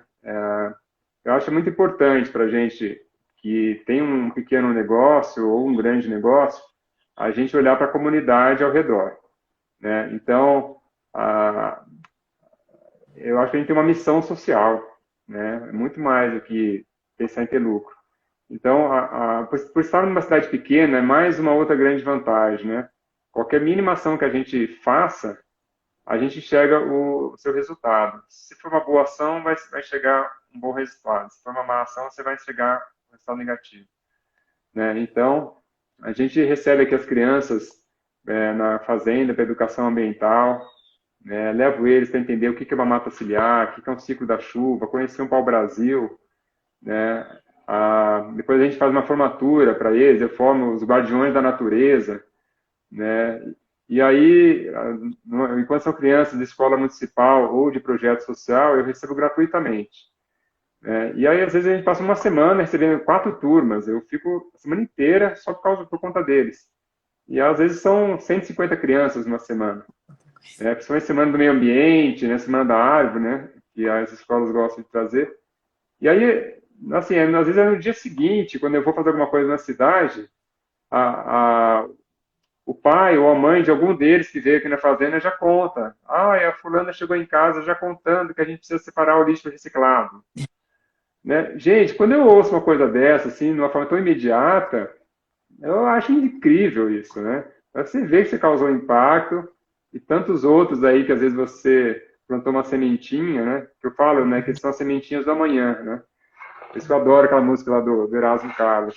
Eu acho muito importante para a gente que tem um pequeno negócio ou um grande negócio, a gente olhar para a comunidade ao redor, né? Então, a, eu acho que a gente tem uma missão social, né? Muito mais do que pensar em ter lucro. Então, por estar numa cidade pequena, é mais uma outra grande vantagem, né? Qualquer mínima ação que a gente faça, a gente enxerga o seu resultado. Se for uma boa ação, vai chegar um bom resultado. Se for uma má ação, você vai chegar um resultado negativo, né? Então, a gente recebe aqui as crianças na fazenda para educação ambiental, né? Levo eles para entender o que é uma mata ciliar, o que é um ciclo da chuva, conhecer um pau-brasil, né? Depois a gente faz uma formatura para eles, eu formo os guardiões da natureza, né? E aí, enquanto são crianças de escola municipal ou de projeto social, eu recebo gratuitamente, né? E aí, às vezes, a gente passa uma semana recebendo 4 turmas, eu fico a semana inteira só por conta deles. E às vezes são 150 crianças numa semana, né? Principalmente semana do meio ambiente, né? Semana da árvore, né? Que as escolas gostam de trazer. E aí, assim, às vezes é no dia seguinte, quando eu vou fazer alguma coisa na cidade, a, a, o pai ou a mãe de algum deles que veio aqui na fazenda já conta. Ah, a fulana chegou em casa já contando que a gente precisa separar o lixo reciclado, né? Gente, quando eu ouço uma coisa dessa, assim, de uma forma tão imediata, eu acho incrível isso, né? Você vê que você causou impacto e tantos outros aí que às vezes você plantou uma sementinha, né? Que eu falo, né? Que são as sementinhas do amanhã, né? Por isso que eu adoro aquela música lá do Erasmo Carlos,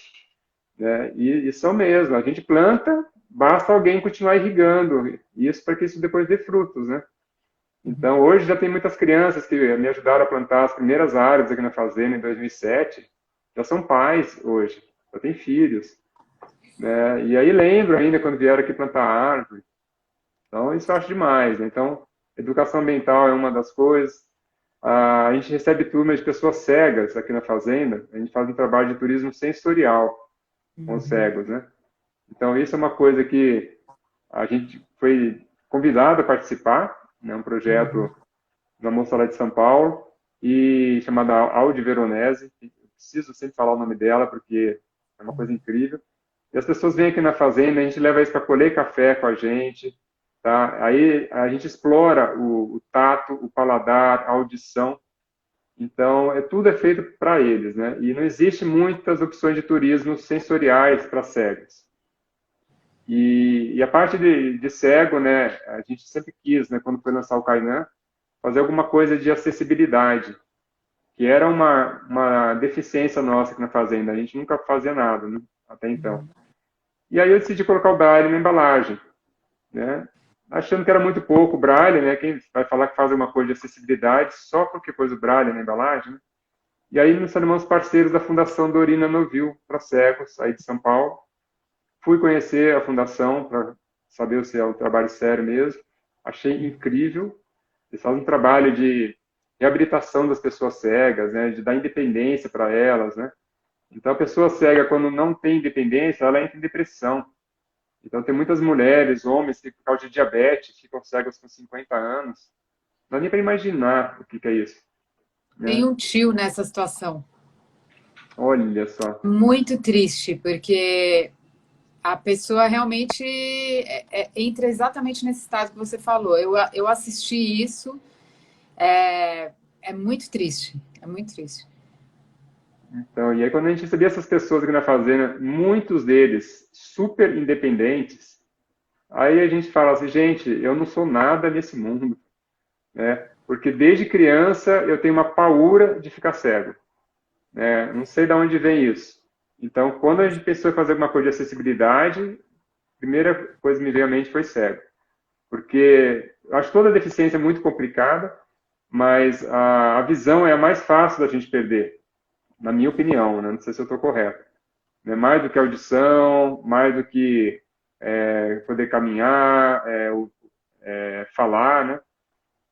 né? E são mesmo, a gente planta, basta alguém continuar irrigando isso para que isso depois dê frutos, né? Então, hoje já tem muitas crianças que me ajudaram a plantar as primeiras árvores aqui na fazenda em 2007, já são pais hoje, já têm filhos, né? E aí lembro ainda quando vieram aqui plantar árvore. Então, isso eu acho demais, né? Então, educação ambiental é uma das coisas. A gente recebe turmas de pessoas cegas aqui na fazenda. A gente faz um trabalho de turismo sensorial com os cegos, né? Então, isso é uma coisa que a gente foi convidado a participar, né? Um projeto da moça lá de São Paulo, e chamada Audi Veronese. Eu preciso sempre falar o nome dela, porque é uma coisa incrível. E as pessoas vêm aqui na fazenda, a gente leva eles para colher café com a gente, tá? Aí a gente explora o tato, o paladar, a audição. Então, tudo é feito para eles, né? E não existe muitas opções de turismo sensoriais para cegos. E a parte de cego, né? A gente sempre quis, né? Quando foi lançar o Kainan, fazer alguma coisa de acessibilidade, que era uma deficiência nossa aqui na fazenda. A gente nunca fazia nada, né? Até então. E aí eu decidi colocar o braille na embalagem, né? Achando que era muito pouco o braille, né? Quem vai falar que faz alguma coisa de acessibilidade só porque pôs o braille na embalagem, né? E aí nos tornamos parceiros da Fundação Dorina Novil para cegos, aí de São Paulo. Fui conhecer a fundação para saber se é um trabalho sério mesmo. Achei incrível. Eles fazem um trabalho de reabilitação das pessoas cegas, né? De dar independência para elas, né? Então a pessoa cega, quando não tem independência, ela entra em depressão. Então, tem muitas mulheres, homens que, por causa de diabetes, ficam cegos com 50 anos. Não dá nem para imaginar o que é isso,
Tem
né?
um tio nessa situação.
Olha só.
Muito triste, porque a pessoa realmente entra exatamente nesse estado que você falou. Eu assisti isso, é muito triste, é muito triste.
Então, e aí quando a gente recebia essas pessoas aqui na fazenda, muitos deles super independentes, aí a gente fala assim, gente, eu não sou nada nesse mundo, né? Porque desde criança eu tenho uma paura de ficar cego, né? Não sei de onde vem isso. Então, quando a gente pensou em fazer alguma coisa de acessibilidade, a primeira coisa que me veio à mente foi cego. Porque eu acho toda deficiência muito complicada, mas a visão é a mais fácil da gente perder, na minha opinião, né? Não sei se eu estou correto. Né? Mais do que audição, mais do que poder caminhar, falar, né?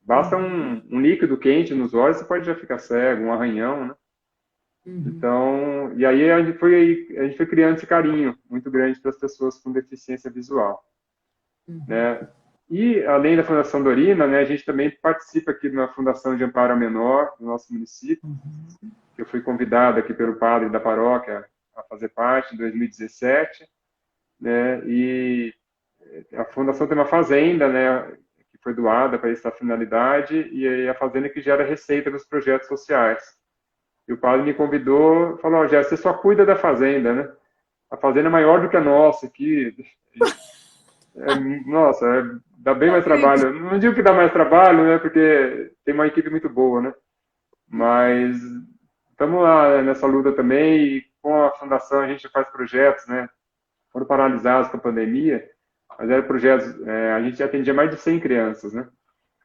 Basta um líquido quente nos olhos, você pode já ficar cego, um arranhão, né?
Uhum.
Então, e aí a gente foi criando esse carinho muito grande para as pessoas com deficiência visual, né? E além da Fundação Dorina, né, a gente também participa aqui de uma Fundação de Amparo ao Menor do nosso município, que eu fui convidado aqui pelo padre da paróquia a fazer parte em 2017, né? E a fundação tem uma fazenda, né, que foi doada para essa finalidade, e aí a fazenda que gera receita dos projetos sociais. E o padre me convidou, falou: "Ó, Jéssica, você só cuida da fazenda, né? A fazenda é maior do que a nossa aqui. Nossa, dá bem mais trabalho. Não digo que dá mais trabalho, né? Porque tem uma equipe muito boa, né? Mas estamos lá, né, nessa luta também, e com a fundação a gente faz projetos, né? Foram paralisados com a pandemia, mas eram projetos, a gente atendia mais de 100 crianças, né?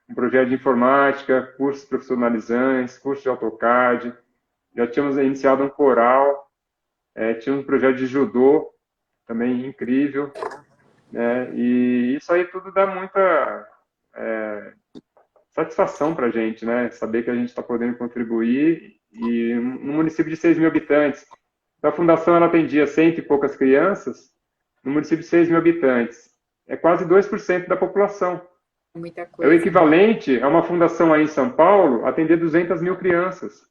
Um projeto de informática, cursos profissionalizantes, curso de AutoCAD, já tínhamos iniciado um coral, tínhamos um projeto de judô, também incrível, né? E isso aí tudo dá muita satisfação para a gente, né? Saber que a gente está podendo contribuir e num município de 6 mil habitantes. Então, a fundação ela atendia cento e poucas crianças, no município de 6 mil habitantes. É quase 2% da população.
Muita
É o
coisa, né?
equivalente a uma fundação aí em São Paulo atender 200 mil crianças.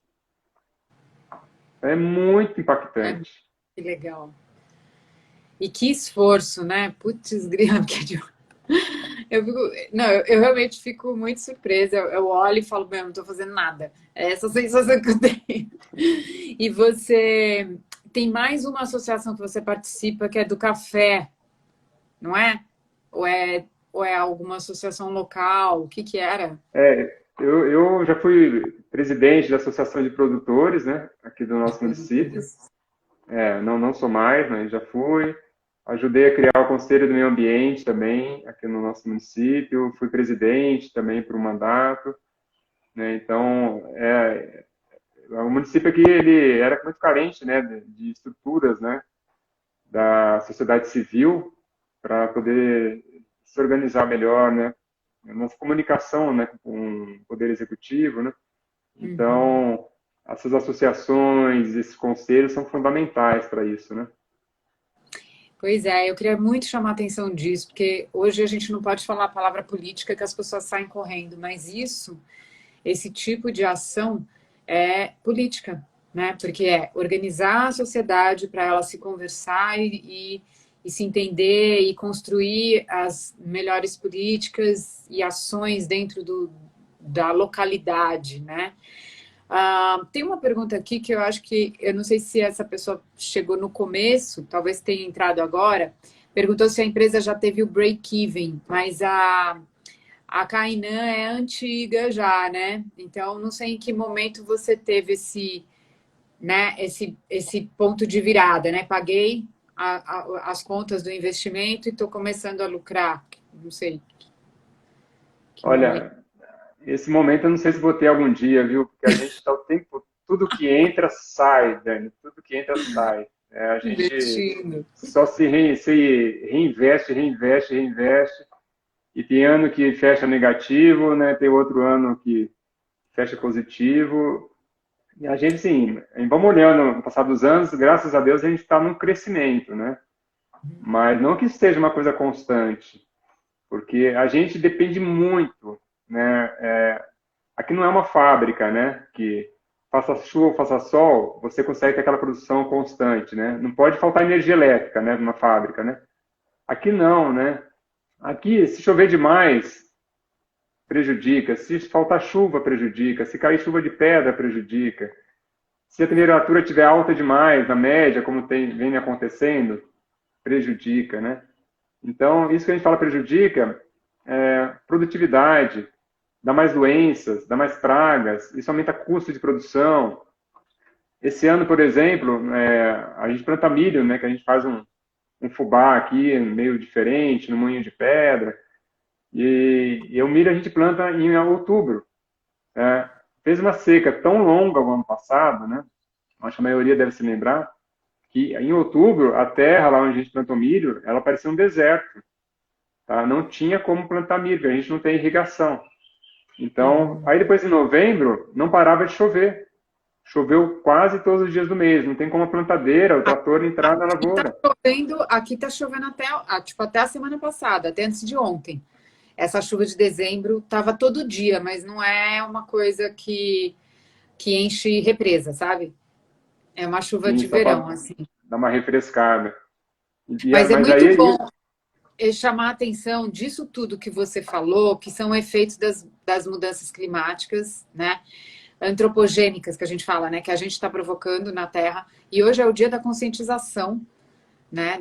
É muito
É,
impactante.
que legal. E que esforço, né? Putz, grila, eu fico, não, eu realmente fico muito surpresa. Eu olho e falo, meu, não estou fazendo nada. É essa sensação que eu tenho. E você tem mais uma associação que você participa, que é do café, não é? Ou é alguma associação local? O que que era?
Eu já fui presidente da Associação de Produtores, né, aqui do
De
nosso município.
produtores.
Não sou mais, mas já fui. Ajudei a criar o Conselho do Meio Ambiente também, aqui no nosso município. Fui presidente também por um mandato, né? Então, o município aqui ele era muito carente, né, de estruturas, né, da sociedade civil para poder se organizar melhor, né, nossa comunicação, né, com o poder executivo, né.
Uhum.
Então, essas associações, esses conselhos são fundamentais para isso, né.
Pois é, eu queria muito chamar a atenção disso, porque hoje a gente não pode falar a palavra política que as pessoas saem correndo, mas esse tipo de ação é política, né? Porque é organizar a sociedade para ela se conversar e se entender e construir as melhores políticas e ações dentro da localidade, né? Tem uma pergunta aqui que eu acho que, eu não sei se essa pessoa chegou no começo, talvez tenha entrado agora, perguntou se a empresa já teve o break-even, mas a Kainan é antiga já, né? Então, não sei em que momento você teve né, esse ponto de virada, né? Paguei as contas do investimento e estou começando a lucrar. Não sei que momento.
Olha, esse momento eu não sei se vou ter algum dia, viu? Porque a gente está o tempo, tudo que entra sai, Dani, tudo que entra sai. A gente
Investindo.
só se reinveste, reinveste, reinveste. E tem ano que fecha negativo, né? Tem outro ano que fecha positivo. E a gente, sim, vamos olhando no passar dos anos, graças a Deus, a gente está num crescimento, né? mas não que isso seja uma coisa constante, porque a gente depende muito, né? Aqui não é uma fábrica, né? Que faça chuva ou faça sol, você consegue ter aquela produção constante, né? Não pode faltar energia elétrica, né? Numa fábrica, né? Aqui não, né? Aqui, se chover demais, prejudica. Se faltar chuva, prejudica. Se cair chuva de pedra, prejudica. Se a temperatura estiver alta demais, na média, como vem acontecendo, prejudica, né? Então, isso que a gente fala prejudica produtividade, dá mais doenças, dá mais pragas, isso aumenta custo de produção. Esse ano, por exemplo, a gente planta milho, né? Que a gente faz um fubá aqui, meio diferente, no moinho de pedra. E o milho a gente planta em outubro. Fez uma seca tão longa o ano passado, né? Acho que a maioria deve se lembrar, que em outubro, a terra lá onde a gente plantou milho, ela parecia um deserto. Tá? Não tinha como plantar milho, a gente não tem irrigação. Então, aí depois em novembro, não parava de chover. Choveu quase todos os dias do mês. Não tem como a plantadeira, o trator entrar na lavoura.
Aqui tá chovendo tipo, até a semana passada, até antes de ontem. Essa chuva de dezembro tava todo dia, mas não é uma coisa que enche represa, sabe? É uma chuva
Sim,
de
só
verão,
para
assim.
dar uma refrescada.
Mas é
Mas
muito
aí,
bom chamar a atenção disso tudo que você falou, que são efeitos das mudanças climáticas, né? Antropogênicas, que a gente fala, né? Que a gente está provocando na Terra. E hoje é o dia da conscientização, né?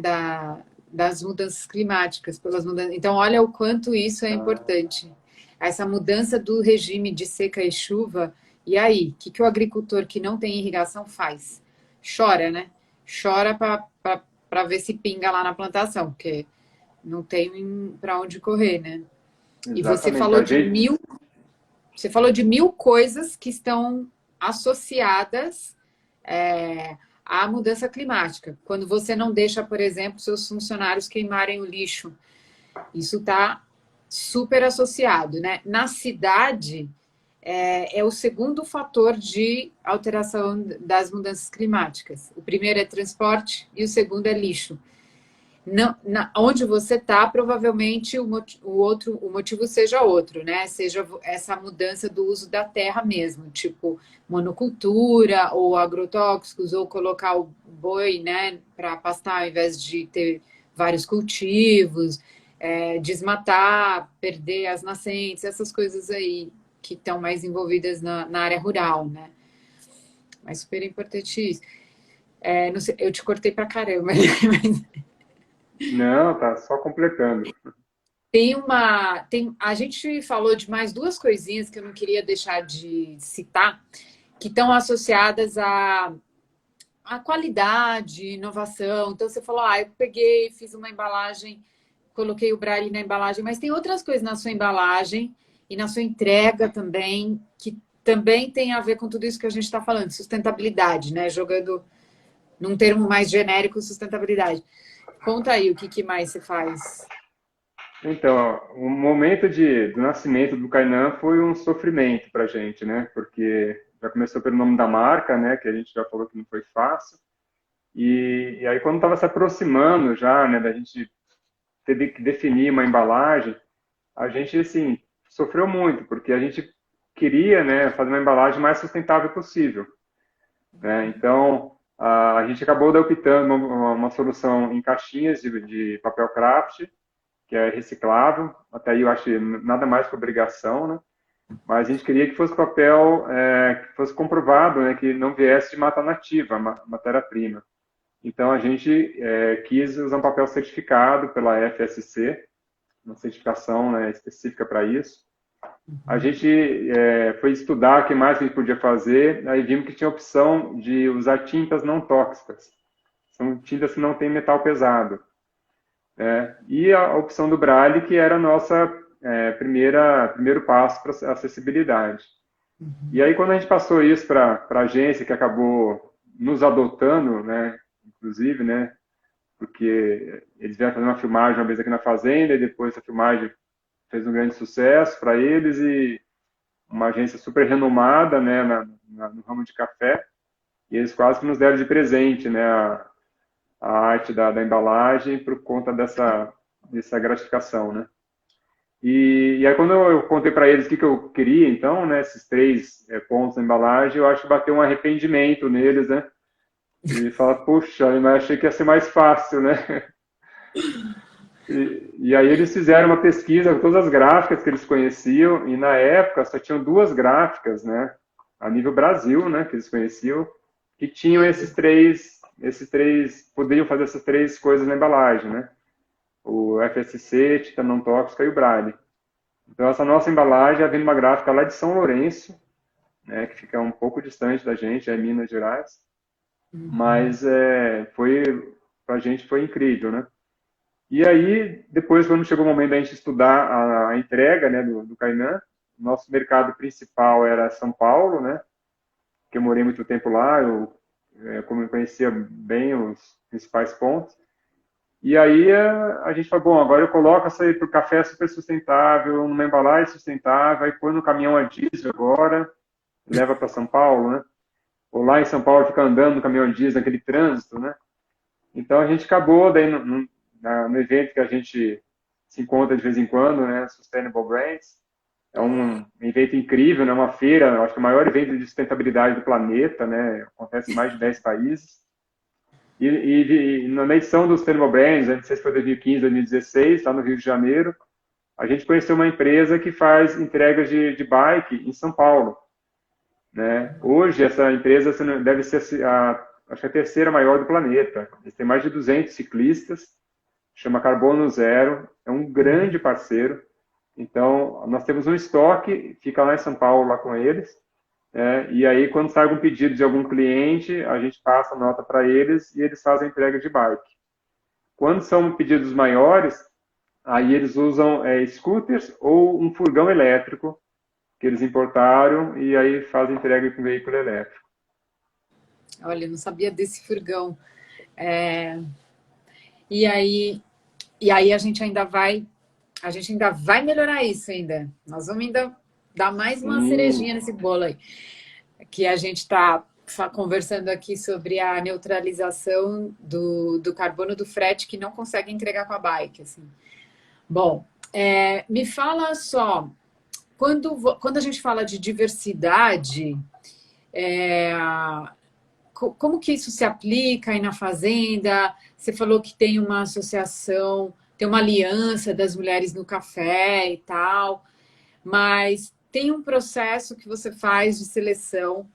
Das mudanças climáticas, pelas mudanças. Então, olha o quanto isso é importante. Essa mudança do regime de seca e chuva. E aí, o que o agricultor que não tem irrigação faz? Chora, né? Chora para ver se pinga lá na plantação, porque não tem para onde correr, né? E
exatamente, a gente,
você falou de mil coisas que estão associadas à mudança climática. Quando você não deixa, por exemplo, seus funcionários queimarem o lixo, isso está super associado, né? Na cidade é o segundo fator de alteração das mudanças climáticas. O primeiro é transporte e o segundo é lixo. Não, onde você está, provavelmente o motivo seja outro, né? Seja essa mudança do uso da terra mesmo, tipo monocultura ou agrotóxicos, ou colocar o boi, né, para pastar ao invés de ter vários cultivos, desmatar, perder as nascentes, essas coisas aí que estão mais envolvidas na área rural, né? Mas super importante isso. Não sei, eu te cortei para caramba, mas
não, tá só completando.
a gente falou de mais duas coisinhas que eu não queria deixar de citar, que estão associadas à qualidade, inovação. Então você falou, eu peguei, fiz uma embalagem, coloquei o braille na embalagem, mas tem outras coisas na sua embalagem e na sua entrega também, que também tem a ver com tudo isso que a gente está falando, sustentabilidade, né? Jogando num termo mais genérico, sustentabilidade. Conta aí o que mais você faz.
Então, o momento do nascimento do Kainan foi um sofrimento para a gente, né? Porque já começou pelo nome da marca, né? Que a gente já falou que não foi fácil. E aí, quando estava se aproximando já, né? Da gente ter que definir uma embalagem, a gente, assim, sofreu muito, porque a gente queria, né? Fazer uma embalagem mais sustentável possível, né? Então, a gente acabou optando uma solução em caixinhas de papel craft, que é reciclável. Até aí eu acho nada mais que obrigação, né? Mas a gente queria que fosse papel que fosse comprovado, né? Que não viesse de mata nativa, matéria-prima. Então a gente quis usar um papel certificado pela FSC, uma certificação, né, específica para isso. A gente foi estudar o que mais a gente podia fazer, aí vimos que tinha a opção de usar tintas não tóxicas. São tintas que não têm metal pesado. E a opção do Braille, que era a nossa primeiro passo para a acessibilidade. E aí, quando a gente passou isso para a agência, que acabou nos adotando, né, inclusive, né, porque eles vieram fazer uma filmagem uma vez aqui na Fazenda, e depois a filmagem fez um grande sucesso para eles, e uma agência super renomada, né, no ramo de café, e eles quase que nos deram de presente, né, a arte da embalagem por conta dessa gratificação, né? E aí, quando eu contei para eles o que eu queria, então, né, esses três pontos da embalagem, eu acho que bateu um arrependimento neles, né? E fala, puxa, eu achei que ia ser mais fácil, né? E aí eles fizeram uma pesquisa com todas as gráficas que eles conheciam, e na época só tinham duas gráficas, né? A nível Brasil, né, que eles conheciam, que tinham poderiam fazer essas três coisas na embalagem, né? O FSC, tinta não tóxica e o Braille. Então, essa nossa embalagem vem numa gráfica lá de São Lourenço, né, que fica um pouco distante da gente, é em Minas Gerais, mas para a gente foi incrível, né? E aí, depois, quando chegou o momento da gente estudar a entrega, né, do Kainan, nosso mercado principal era São Paulo, né? Que eu morei muito tempo lá, como eu conhecia bem os principais pontos. E aí a gente falou, bom, agora eu coloco essa aí para o café super sustentável, numa embalagem sustentável, aí põe no caminhão a diesel agora, leva para São Paulo, né? Ou lá em São Paulo fica andando no caminhão a diesel, naquele trânsito, né? Então a gente acabou daí no evento que a gente se encontra de vez em quando, né? Sustainable Brands. É um evento incrível, né? Uma feira, acho que o maior evento de sustentabilidade do planeta, né? Acontece em mais de 10 países. E na edição dos Sustainable Brands, não sei se foi 2015, 2016, lá no Rio de Janeiro, a gente conheceu uma empresa que faz entregas de bike em São Paulo, né? Hoje, essa empresa deve ser acho que a terceira maior do planeta. Eles têm mais de 200 ciclistas, chama Carbono Zero, é um grande parceiro. Então, nós temos um estoque, fica lá em São Paulo, lá com eles, e aí, quando sai algum pedido de algum cliente, a gente passa a nota para eles e eles fazem a entrega de bike. Quando são pedidos maiores, aí eles usam scooters ou um furgão elétrico que eles importaram e aí fazem entrega com veículo elétrico.
Olha, eu não sabia desse furgão. É, E aí, a gente ainda vai melhorar isso ainda. Nós vamos ainda dar mais uma
Sim,
cerejinha nesse bolo aí. Que a gente está conversando aqui sobre a neutralização do carbono do frete que não consegue entregar com a bike. Assim. Bom, me fala só, quando a gente fala de diversidade, é, como que isso se aplica aí na fazenda? Você falou que tem uma associação, tem uma aliança das mulheres no café e tal, mas tem um processo que você faz de seleção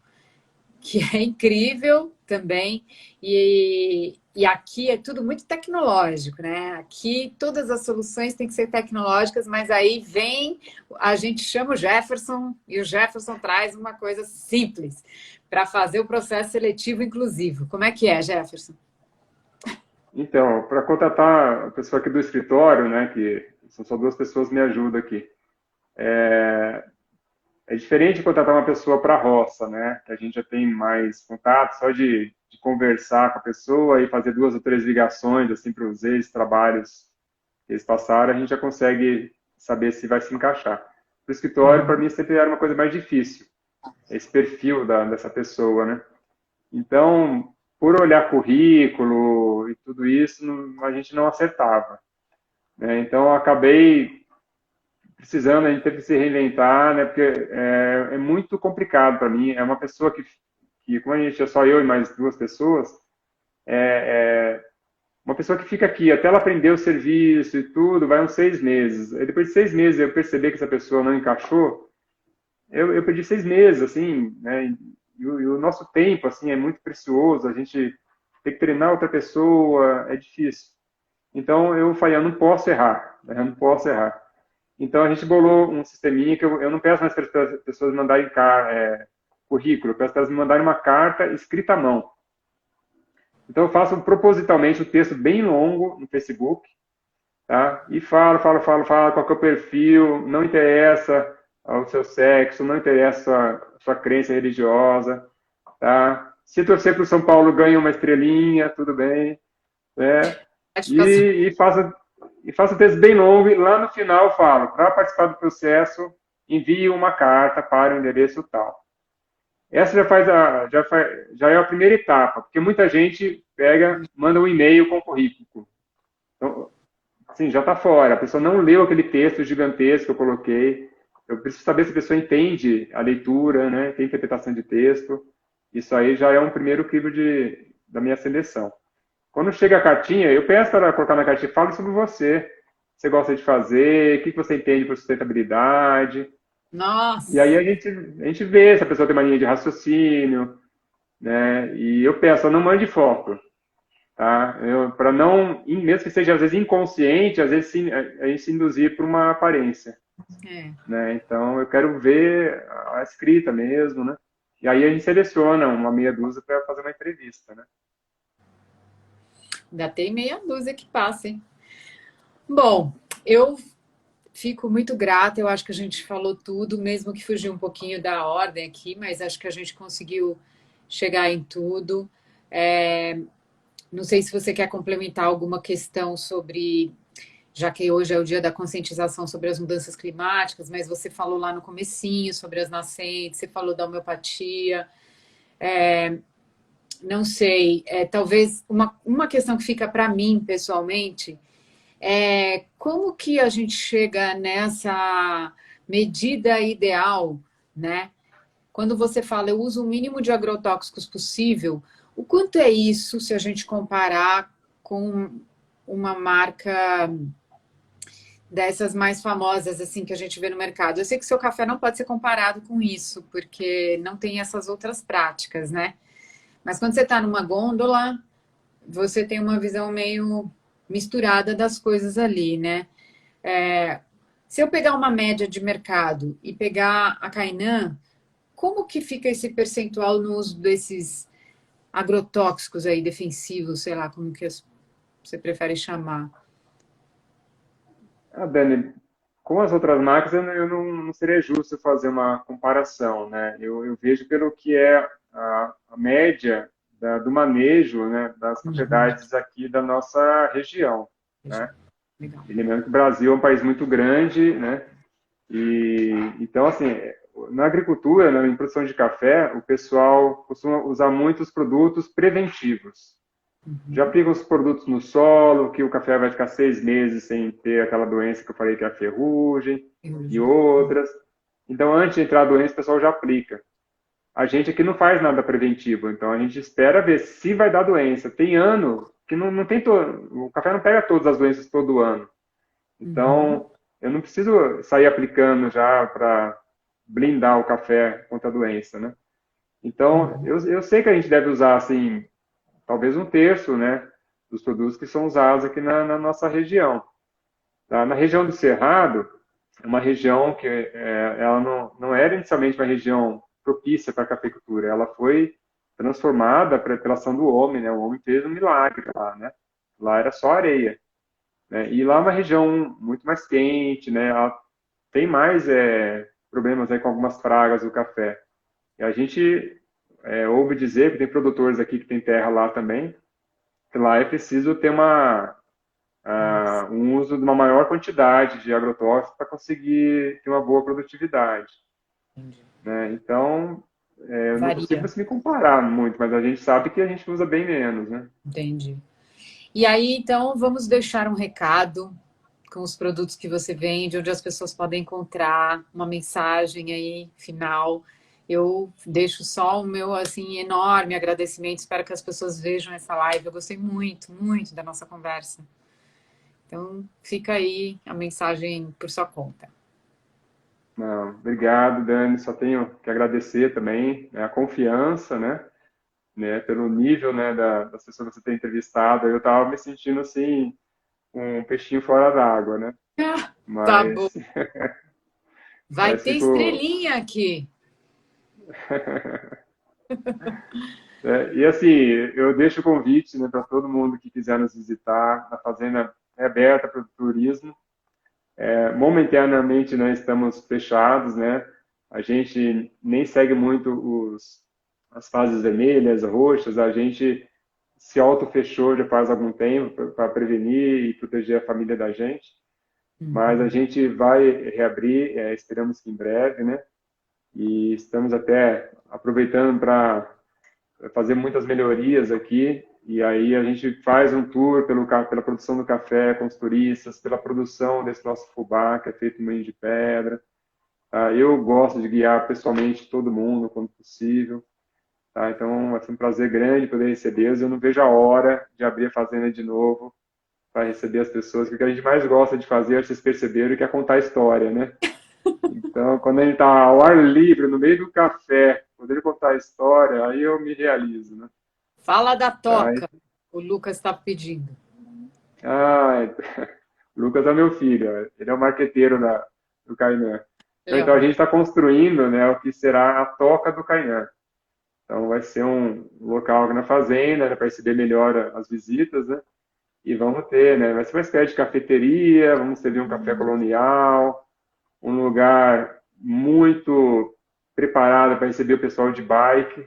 que é incrível também, e aqui é tudo muito tecnológico, né? Aqui todas as soluções têm que ser tecnológicas, mas aí vem, a gente chama o Jefferson, e o Jefferson traz uma coisa simples para fazer o processo seletivo inclusivo. Como é que é, Jefferson?
então, para contratar a pessoa aqui do escritório, né, que são só duas pessoas que me ajudam aqui, é diferente de contratar uma pessoa para a roça, né, que a gente já tem mais contato, só de conversar com a pessoa e fazer duas ou três ligações, assim, para os ex-trabalhos que eles passaram, a gente já consegue saber se vai se encaixar. O escritório, para mim, sempre era uma coisa mais difícil, esse perfil dessa pessoa, né. Então, por olhar currículo e tudo isso, a gente não acertava, né? Então, eu acabei precisando, a gente teve que se reinventar, né? Porque é muito complicado para mim. É uma pessoa que, como a gente é só eu e mais duas pessoas, uma pessoa que fica aqui até ela aprender o serviço e tudo, vai uns 6 meses. E depois de 6 meses eu perceber que essa pessoa não encaixou, eu perdi 6 meses, assim, né? E o nosso tempo, assim, é muito precioso. A gente tem que treinar outra pessoa, é difícil. Então, eu falei, eu não posso errar, né? Eu não posso errar. Então, a gente bolou um sisteminha que eu não peço mais para as pessoas mandarem currículo, eu peço para elas me mandarem uma carta escrita à mão. Então, eu faço propositalmente um texto bem longo no Facebook, tá? E falo qual que é o perfil, não interessa o seu sexo, não interessa a sua crença religiosa, tá? Se torcer para o São Paulo, ganha uma estrelinha, tudo bem, né? E faço o texto bem longo e lá no final eu falo, para participar do processo, envie uma carta para o endereço tal. Essa já é a primeira etapa, porque muita gente pega, manda um e-mail com o currículo. Então, assim, já está fora. A pessoa não leu aquele texto gigantesco que eu coloquei. Eu preciso saber se a pessoa entende a leitura, né? Tem interpretação de texto. Isso aí já é um primeiro crivo da minha seleção. Quando chega a cartinha, eu peço para colocar na cartinha, fale sobre você. O que você gosta de fazer, o que você entende por sustentabilidade. E aí
Nossa!
a gente vê se a pessoa tem mania de raciocínio, né? E eu peço, não mande foto, tá? Para não, mesmo que seja às vezes inconsciente, às vezes a gente se induzir por uma aparência,
É.
né? Então eu quero ver a escrita mesmo, né? E aí a gente seleciona uma meia dúzia para fazer uma entrevista, né?
Ainda tem meia dúzia que passa, hein? Bom, eu fico muito grata. Eu acho que a gente falou tudo, mesmo que fugiu um pouquinho da ordem aqui, mas acho que a gente conseguiu chegar em tudo. Não sei se você quer complementar alguma questão sobre, já que hoje é o dia da conscientização sobre as mudanças climáticas, mas você falou lá no comecinho sobre as nascentes, você falou da homeopatia. Não sei, talvez uma questão que fica para mim pessoalmente é como que a gente chega nessa medida ideal, né? Quando você fala eu uso o mínimo de agrotóxicos possível, o quanto é isso se a gente comparar com uma marca dessas mais famosas assim que a gente vê no mercado? Eu sei que o seu café não pode ser comparado com isso, porque não tem essas outras práticas, né? Mas quando você está numa gôndola, você tem uma visão meio misturada das coisas ali, né? Se eu pegar uma média de mercado e pegar a Kainan, como que fica esse percentual no uso desses agrotóxicos aí, defensivos, sei lá, como que você prefere chamar?
Dani, com as outras marcas eu não seria justo fazer uma comparação, né? Eu vejo pelo que é a média do manejo, né, das
Uhum.
propriedades aqui da nossa região,
Legal.
né?
Legal.
E lembrando que o Brasil é um país muito grande, né? E então, assim, na agricultura, né, em produção de café, o pessoal costuma usar muitos produtos preventivos. Já
Uhum.
aplica os produtos no solo, que o café vai ficar 6 meses sem ter aquela doença que eu falei que é a ferrugem e
Entendi.
outras. Então, antes de entrar a doença, o pessoal já aplica. A gente aqui não faz nada preventivo, então a gente espera ver se vai dar doença. Tem ano que não tem o café não pega todas as doenças todo ano.
Uhum.
Então, eu não preciso sair aplicando já para blindar o café contra a doença, né? Então,
Uhum.
eu sei que a gente deve usar, assim, talvez um terço, né, dos produtos que são usados aqui na nossa região. Tá? Na região do Cerrado, é uma região que ela não era inicialmente uma região propícia para a cafeicultura, ela foi transformada pela ação do homem, né? O homem fez um milagre lá, né? Lá era só areia, né? E lá é uma região muito mais quente, né? Ela tem mais problemas aí com algumas pragas do café. E a gente ouve dizer que tem produtores aqui que tem terra lá também, que lá é preciso ter
Nossa,
um uso de uma maior quantidade de agrotóxicos para conseguir ter uma boa produtividade,
entendi.
né? Então, eu não consigo
Varia,
assim, me comparar muito, mas a gente sabe que a gente usa bem menos, né?
entendi. E aí, então, vamos deixar um recado com os produtos que você vende, onde as pessoas podem encontrar uma mensagem aí final. Eu deixo só o meu assim enorme agradecimento. Espero que as pessoas vejam essa live. Eu gostei muito, muito da nossa conversa. Então, fica aí a mensagem por sua conta.
Não, obrigado, Dani. Só tenho que agradecer também, né, a confiança, né, pelo nível, né, das pessoas que você tem entrevistado. Eu estava me sentindo assim um peixinho fora d'água, né?
Ah, tá bom.
Mas,
Vai
mas
ter
fico.
estrelinha aqui.
E assim, eu deixo o convite, né, para todo mundo que quiser nos visitar. A fazenda é aberta para o turismo. Momentaneamente, nós estamos fechados, né? A gente nem segue muito as fases vermelhas, roxas. A gente se auto-fechou já faz algum tempo para prevenir e proteger a família da gente. Mas a
Uhum.
gente vai reabrir, esperamos que em breve, né? E estamos até aproveitando para fazer muitas melhorias aqui E aí a gente faz um tour pela produção do café com os turistas, pela produção desse nosso fubá, que é feito em moinho de pedra. Tá? Eu gosto de guiar pessoalmente todo mundo, quando possível. Tá? Então, vai ser um prazer grande poder recebê-los. Eu não vejo a hora de abrir a fazenda de novo para receber as pessoas, porque o que a gente mais gosta de fazer, vocês perceberam, que é contar história, né? Então, quando a gente está ao ar livre, no meio do café, poder contar história, aí eu me realizo, né?
Fala da
Tá?
toca, o Lucas está pedindo.
Ah, o Lucas é meu filho, ele é o marqueteiro do Kainan. Então, a gente está construindo, né, o que será a toca do Kainan. Então, vai ser um local aqui na fazenda, né, para receber melhor as visitas, né? E vamos ter, né? Vai ser uma espécie de cafeteria, vamos servir um café colonial, um lugar muito preparado para receber o pessoal de bike,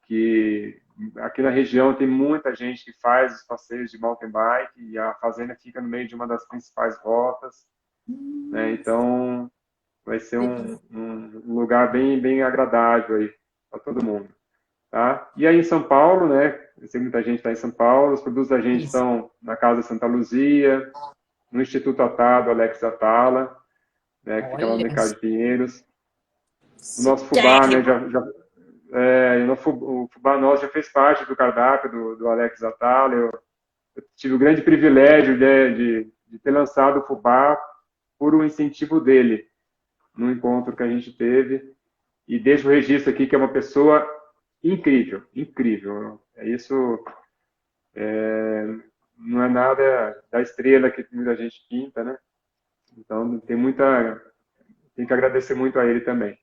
que aqui na região tem muita gente que faz os passeios de mountain bike e a fazenda fica no meio de uma das principais rotas, né? Então vai ser um lugar bem agradável aí para todo mundo, tá? E aí em São Paulo, né? Eu sei que muita gente está em São Paulo, os produtos da gente
Isso.
estão na Casa Santa Luzia, no Instituto Atala, do Alex Atala, né? Que fica lá no
Olha,
Mercado de Pinheiros. O nosso fubá, né?
chiquérrimo.
O fubá nosso já fez parte do cardápio do Alex Atala. Eu tive o grande privilégio de ter lançado o fubá por um incentivo dele, no encontro que a gente teve. E deixo o registro aqui que é uma pessoa incrível, incrível. É isso, não é nada da estrela que muita gente pinta, né? Então tem que agradecer muito a ele também.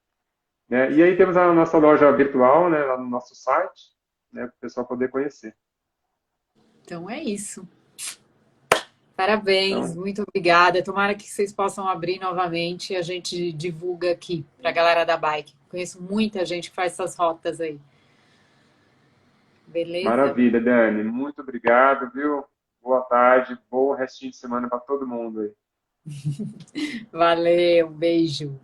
Né? E aí temos a nossa loja virtual, né, lá no nosso site, né, para o pessoal poder conhecer.
Então é isso. Parabéns,
Então,
muito obrigada. Tomara que vocês possam abrir novamente e a gente divulga aqui para a galera da bike. Conheço muita gente que faz essas rotas aí. Beleza?
maravilha, Dani. Muito obrigado, viu? Boa tarde, bom restinho de semana para todo mundo aí.
Valeu, beijo.